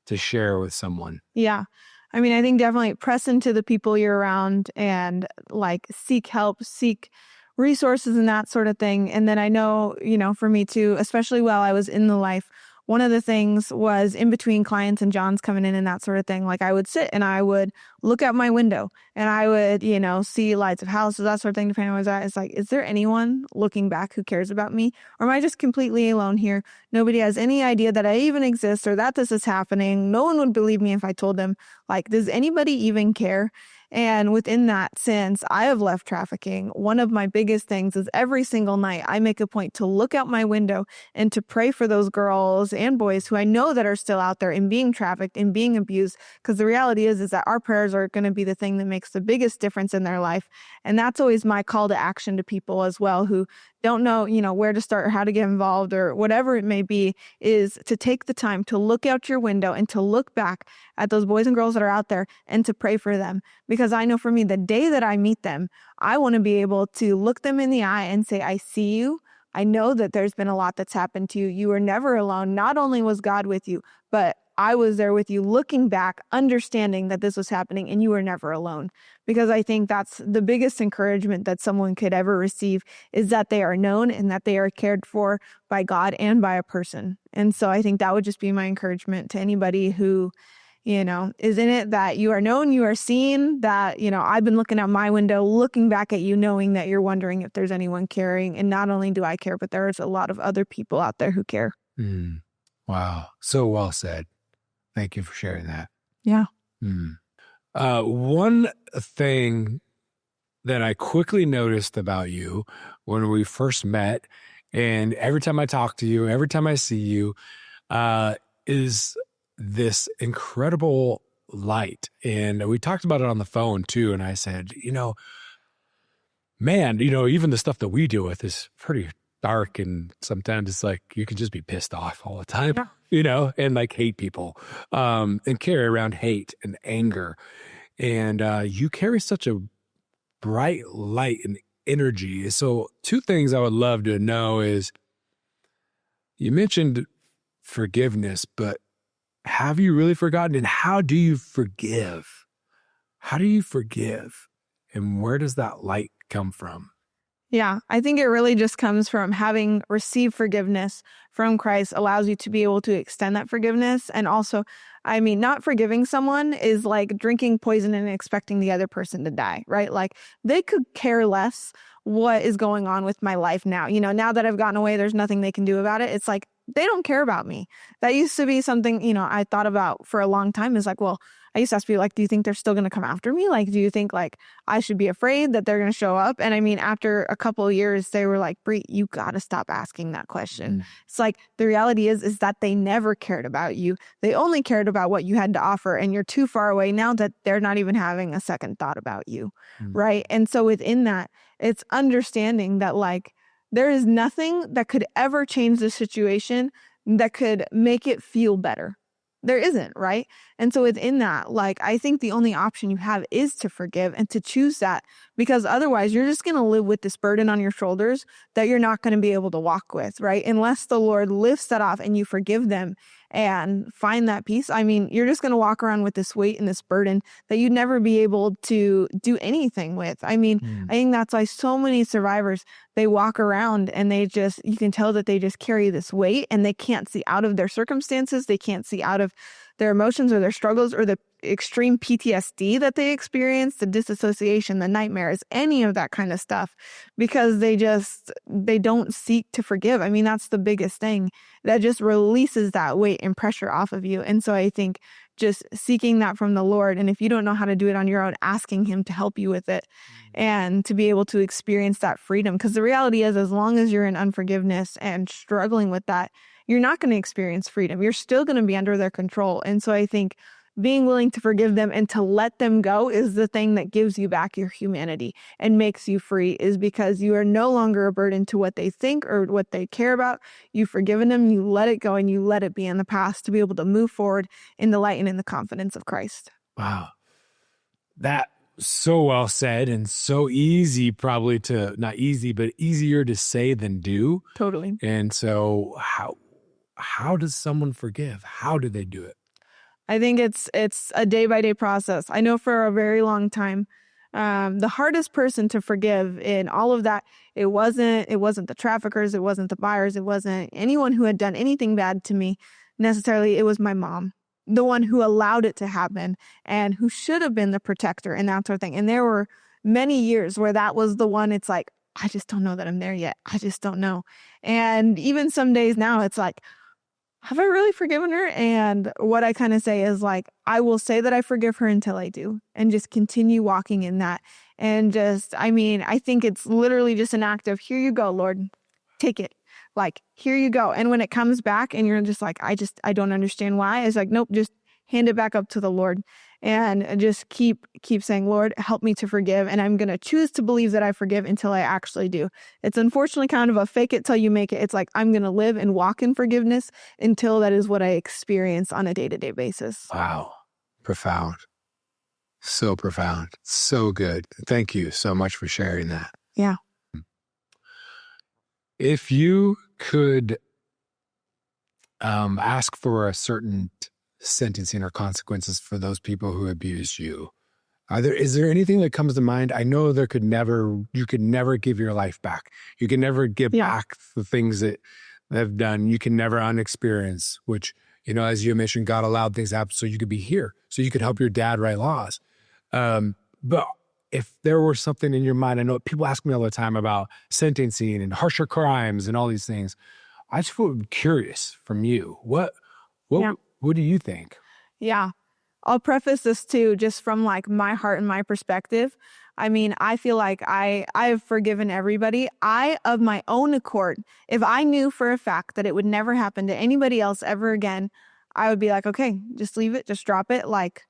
to share with someone? Yeah. I mean, I think definitely press into the people you're around and like seek help, seek resources and that sort of thing. And then I know, for me too, especially while I was in the life, one of the things was in between clients and John's coming in and that sort of thing. Like I would sit and I would look out my window and I would, see lights of houses, that sort of thing, depending on where I was at. It's like, is there anyone looking back who cares about me? Or am I just completely alone here? Nobody has any idea that I even exist or that this is happening. No one would believe me if I told them. Like, does anybody even care? And within that, since I have left trafficking, one of my biggest things is every single night I make a point to look out my window and to pray for those girls and boys who I know that are still out there and being trafficked and being abused. Because the reality is that our prayers are going to be the thing that makes the biggest difference in their life. And that's always my call to action to people as well who don't know, where to start or how to get involved or whatever it may be, is to take the time to look out your window and to look back at those boys and girls that are out there and to pray for them. Because I know for me, the day that I meet them, I want to be able to look them in the eye and say, I see you. I know that there's been a lot that's happened to you. You were never alone. Not only was God with you, but I was there with you, looking back, understanding that this was happening and you were never alone. Because I think that's the biggest encouragement that someone could ever receive, is that they are known and that they are cared for by God and by a person. And so I think that would just be my encouragement to anybody who, is in it, that you are known, you are seen, that, I've been looking out my window, looking back at you, knowing that you're wondering if there's anyone caring. And not only do I care, but there's a lot of other people out there who care. Wow. So well said. Thank you for sharing that. Yeah. One thing that I quickly noticed about you when we first met, and every time I talk to you, every time I see you, is this incredible light. And we talked about it on the phone too. And I said, man, even the stuff that we deal with is pretty dark. And sometimes it's like, you can just be pissed off all the time, and like hate people, and carry around hate and anger. And you carry such a bright light and energy. So 2 things I would love to know is, you mentioned forgiveness, but have you really forgotten? And how do you forgive? How do you forgive? And where does that light come from? Yeah, I think it really just comes from having received forgiveness from Christ allows you to be able to extend that forgiveness. And also, not forgiving someone is like drinking poison and expecting the other person to die, right? Like they could care less what is going on with my life now. Now that I've gotten away, there's nothing they can do about it. It's like, they don't care about me. That used to be something, I thought about for a long time, is like, well, I used to ask people, like, do you think they're still going to come after me? Like, do you think like I should be afraid that they're going to show up? And after a couple of years, they were like, Brea, you got to stop asking that question. It's like, the reality is that they never cared about you. They only cared about what you had to offer. And you're too far away now that they're not even having a second thought about you. Right. And so within that, it's understanding that like, there is nothing that could ever change the situation that could make it feel better. There isn't, right? And so within that, like, I think the only option you have is to forgive and to choose that, because otherwise you're just going to live with this burden on your shoulders that you're not going to be able to walk with, right? Unless the Lord lifts that off and you forgive them and find that peace. You're just going to walk around with this weight and this burden that you'd never be able to do anything with. I think that's why so many survivors, they walk around and you can tell that they just carry this weight and they can't see out of their circumstances. They can't see out of their emotions or their struggles or the extreme PTSD that they experience, the disassociation, the nightmares, any of that kind of stuff, because they don't seek to forgive. That's the biggest thing that just releases that weight and pressure off of you. And so I think just seeking that from the Lord, and if you don't know how to do it on your own, asking Him to help you with it and to be able to experience that freedom. Because the reality is, as long as you're in unforgiveness and struggling with that, you're not going to experience freedom. You're still going to be under their control. And so I think being willing to forgive them and to let them go is the thing that gives you back your humanity and makes you free, is because you are no longer a burden to what they think or what they care about. You've forgiven them, you let it go, and you let it be in the past to be able to move forward in the light and in the confidence of Christ. Wow. That so well said, and so easy, probably to, not easy, but easier to say than do. Totally. And so how does someone forgive? How do they do it? I think it's a day-by-day process. I know for a very long time, the hardest person to forgive in all of that, it wasn't the traffickers, it wasn't the buyers, it wasn't anyone who had done anything bad to me necessarily. It was my mom, the one who allowed it to happen and who should have been the protector and that sort of thing. And there were many years where that was the one. It's like, I just don't know that I'm there yet. I just don't know. And even some days now, it's like, have I really forgiven her? And what I kind of say is like, I will say that I forgive her until I do, and just continue walking in that. And just, I mean, I think it's literally just an act of, here you go, Lord, take it. Like, here you go. And when it comes back and you're just like, I don't understand why. It's like, nope, just hand it back up to the Lord, and just keep saying, Lord, help me to forgive. And I'm going to choose to believe that I forgive until I actually do. It's unfortunately kind of a fake it till you make it. It's like, I'm going to live and walk in forgiveness until that is what I experience on a day-to-day basis. Wow. Profound. So profound. So good. Thank you so much for sharing that. Yeah. If you could ask for a certain sentencing or consequences for those people who abused you, is there anything that comes to mind? I know you could never give your life back. You can never give back the things that they've done. You can never unexperience, which, as you mentioned, God allowed things to happen so you could be here, so you could help your dad write laws. But if there were something in your mind, I know people ask me all the time about sentencing and harsher crimes and all these things. I just feel curious from you. What do you think? Yeah. I'll preface this too, just from like my heart and my perspective. I mean, I feel like I've forgiven everybody. Of my own accord, if I knew for a fact that it would never happen to anybody else ever again, I would be like, okay, just leave it, just drop it. Like,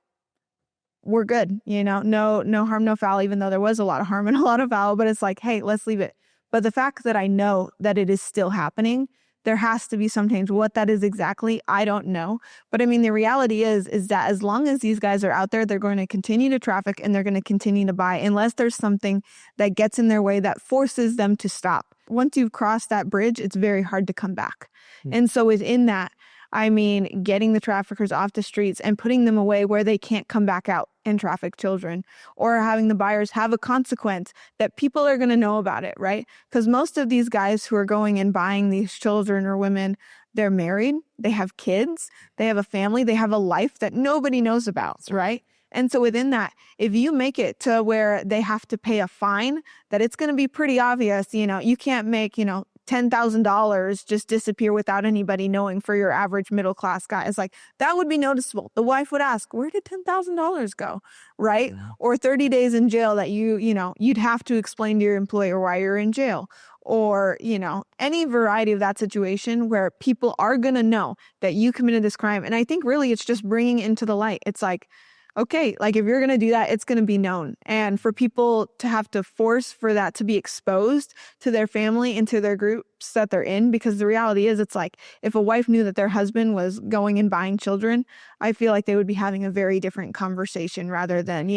we're good, no harm, no foul, even though there was a lot of harm and a lot of foul, but it's like, hey, let's leave it. But the fact that I know that it is still happening, there has to be some change. What that is exactly, I don't know. But I mean, the reality is that as long as these guys are out there, they're going to continue to traffic and they're going to continue to buy unless there's something that gets in their way that forces them to stop. Once you've crossed that bridge, it's very hard to come back. And so within that, I mean, getting the traffickers off the streets and putting them away where they can't come back out and traffic children, or having the buyers have a consequence that people are going to know about it, right? Because most of these guys who are going and buying these children or women, they're married, they have kids, they have a family, they have a life that nobody knows about, right? And so within that, if you make it to where they have to pay a fine, that it's going to be pretty obvious, you can't make, $10,000 just disappear without anybody knowing for your average middle class guy. It's like, that would be noticeable. The wife would ask, where did $10,000 go? Right? Yeah. Or 30 days in jail that you'd have to explain to your employer why you're in jail. Or, any variety of that situation where people are going to know that you committed this crime. And I think really it's just bringing it into the light. It's like, okay, like if you're going to do that, it's going to be known. And for people to have to force for that to be exposed to their family and to their groups that they're in, because the reality is it's like if a wife knew that their husband was going and buying children, I feel like they would be having a very different conversation rather than,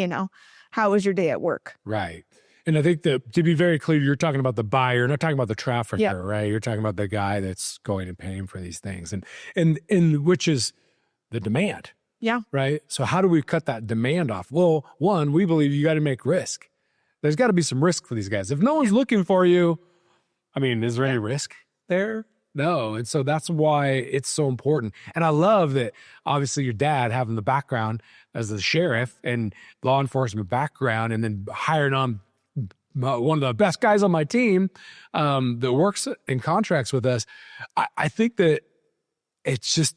how was your day at work? Right. And I think that to be very clear, you're talking about the buyer, you're not talking about the trafficker, right? You're talking about the guy that's going and paying for these things, and which is the demand. Yeah. Right. So how do we cut that demand off? Well, one, we believe you got to make risk. There's got to be some risk for these guys. If no one's looking for you, I mean, is there any risk there? No. And so that's why it's so important. And I love that obviously your dad having the background as the sheriff and law enforcement background, and then hiring on one of the best guys on my team that works in contracts with us. I think that it's just,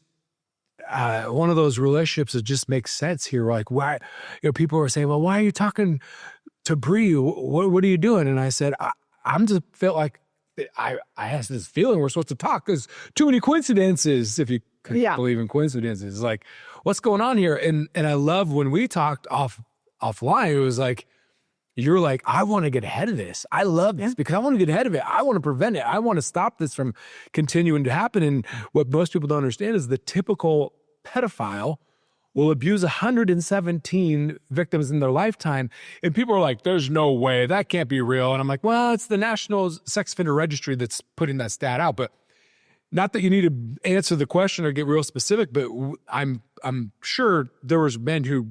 one of those relationships that just makes sense here. Like, why, people are saying, well, why are you talking to Brea? What are you doing? And I said, I'm just felt like I had this feeling we're supposed to talk because too many coincidences, if you believe in coincidences, like what's going on here? And I love when we talked offline, it was like, you're like, I want to get ahead of this. I love this because I want to get ahead of it. I want to prevent it. I want to stop this from continuing to happen. And what most people don't understand is the typical pedophile will abuse 117 victims in their lifetime. And people are like, there's no way, that can't be real. And I'm like, well, it's the National Sex Offender Registry that's putting that stat out. But not that you need to answer the question or get real specific, but I'm sure there was men who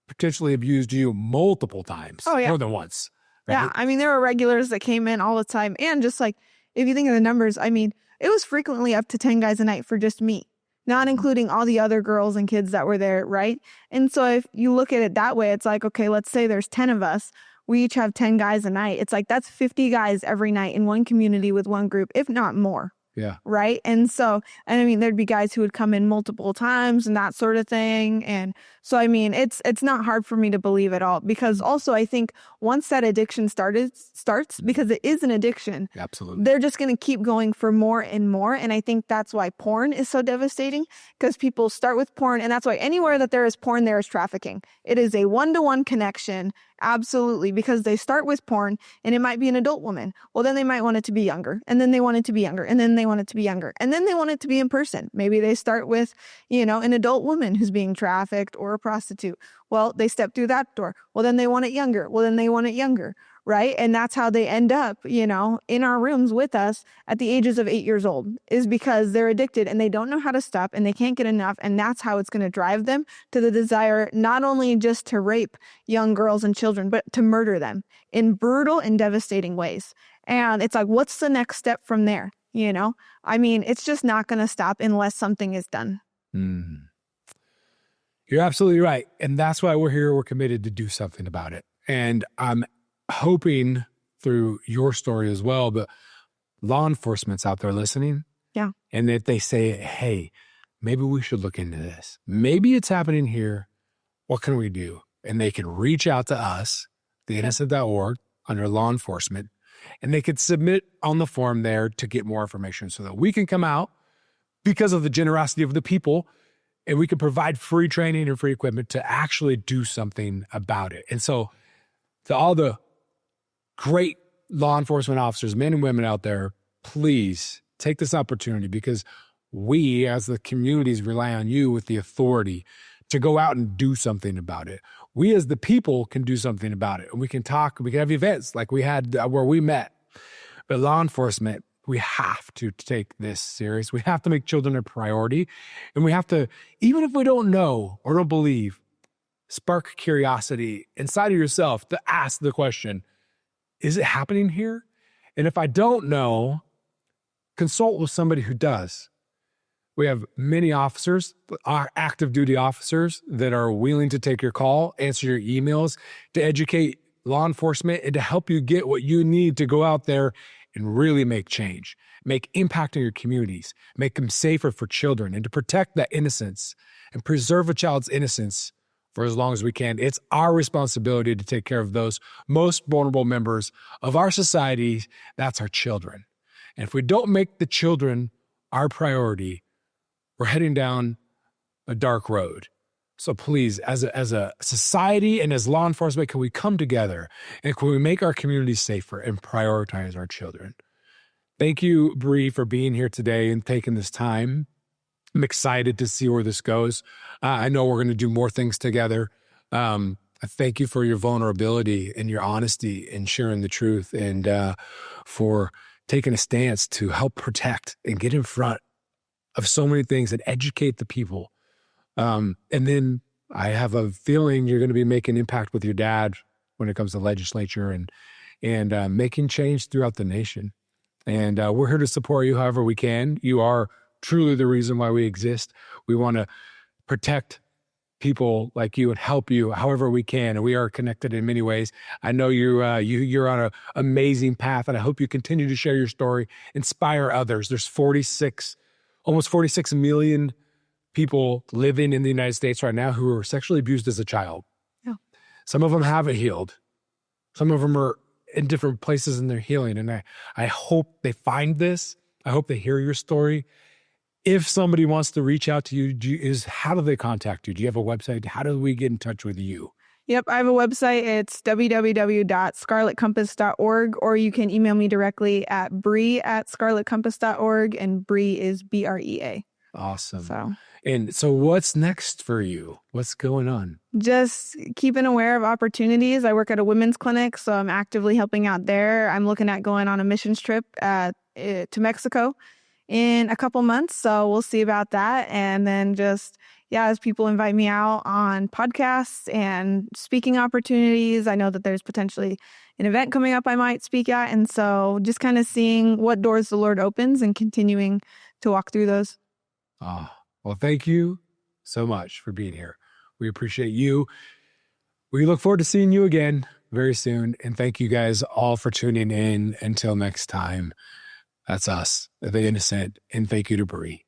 potentially abused you multiple times, more than once. Right? Yeah, I mean, there were regulars that came in all the time. And just like, if you think of the numbers, I mean, it was frequently up to 10 guys a night for just me, not including all the other girls and kids that were there, right? And so if you look at it that way, it's like, okay, let's say there's 10 of us. We each have 10 guys a night. It's like, that's 50 guys every night in one community with one group, if not more. Yeah. Right. And so, and I mean, there'd be guys who would come in multiple times and that sort of thing. And so, I mean, it's not hard for me to believe at all, because also I think once that addiction starts, because it is an addiction, Absolutely, they're just going to keep going for more and more. And I think that's why porn is so devastating, because people start with porn, and that's why anywhere that there is porn, there is trafficking. It is a one-to-one connection. Absolutely. Because they start with porn, and it might be an adult woman. Well, then they might want it to be younger, and then they want it to be younger, and then they want it to be younger, and then they want it to be in person. Maybe they start with, an adult woman who's being trafficked or a prostitute. Well, they step through that door. Well, then they want it younger. Well, then they want it younger. Right. And that's how they end up, in our rooms with us at the ages of 8 years old, is because they're addicted and they don't know how to stop and they can't get enough. And that's how it's going to drive them to the desire, not only just to rape young girls and children, but to murder them in brutal and devastating ways. And it's like, what's the next step from there? I mean, it's just not going to stop unless something is done. You're absolutely right. And that's why we're here. We're committed to do something about it. And I'm hoping through your story as well, but law enforcement's out there listening. Yeah. And that they say, hey, maybe we should look into this. Maybe it's happening here. What can we do? And they can reach out to us, theinnocent.org, under law enforcement, and they could submit on the form there to get more information so that we can come out because of the generosity of the people, and we can provide free training and free equipment to actually do something about it. And so to all the great law enforcement officers, men and women out there, please take this opportunity, because we as the communities rely on you with the authority to go out and do something about it. We as the people can do something about it. And we can talk, we can have events like we had where we met. But law enforcement, we have to take this serious. We have to make children a priority. And we have to, even if we don't know or don't believe, spark curiosity inside of yourself to ask the question, is it happening here? And if I don't know, consult with somebody who does. We have many officers, active duty officers, that are willing to take your call, answer your emails, to educate law enforcement and to help you get what you need to go out there and really make change, make impact in your communities, make them safer for children, and to protect that innocence and preserve a child's innocence for as long as we can. It's our responsibility to take care of those most vulnerable members of our society. That's our children. And if we don't make the children our priority, we're heading down a dark road. So please, as a society and as law enforcement, can we come together and can we make our communities safer and prioritize our children? Thank you, Brea, for being here today and taking this time. I'm excited to see where this goes. I know we're going to do more things together. I thank you for your vulnerability and your honesty and sharing the truth, and for taking a stance to help protect and get in front of so many things and educate the people. And then I have a feeling you're going to be making impact with your dad when it comes to legislature and making change throughout the nation. And we're here to support you however we can. You are truly the reason why we exist. We want to protect people like you and help you however we can. And we are connected in many ways. I know you're on an amazing path, and I hope you continue to share your story, inspire others. There's almost 46 million people living in the United States right now who were sexually abused as a child. Yeah. Some of them haven't healed. Some of them are in different places in their healing. And I hope they find this. I hope they hear your story. If somebody wants to reach out to you, how do they contact you? Do you have a website? How do we get in touch with you? Yep, I have a website. It's www.scarletcompass.org, or you can email me directly at Brea@scarletcompass.org, and Brea is BREA. Awesome. So what's next for you? What's going on? Just keeping aware of opportunities. I work at a women's clinic, so I'm actively helping out there. I'm looking at going on a missions trip to Mexico in a couple months, so we'll see about that. And then just, as people invite me out on podcasts and speaking opportunities, I know that there's potentially an event coming up I might speak at. And so just kind of seeing what doors the Lord opens and continuing to walk through those. Well, thank you so much for being here. We appreciate you. We look forward to seeing you again very soon. And thank you guys all for tuning in. Until next time, that's us. the innocent, and thank you to Brea.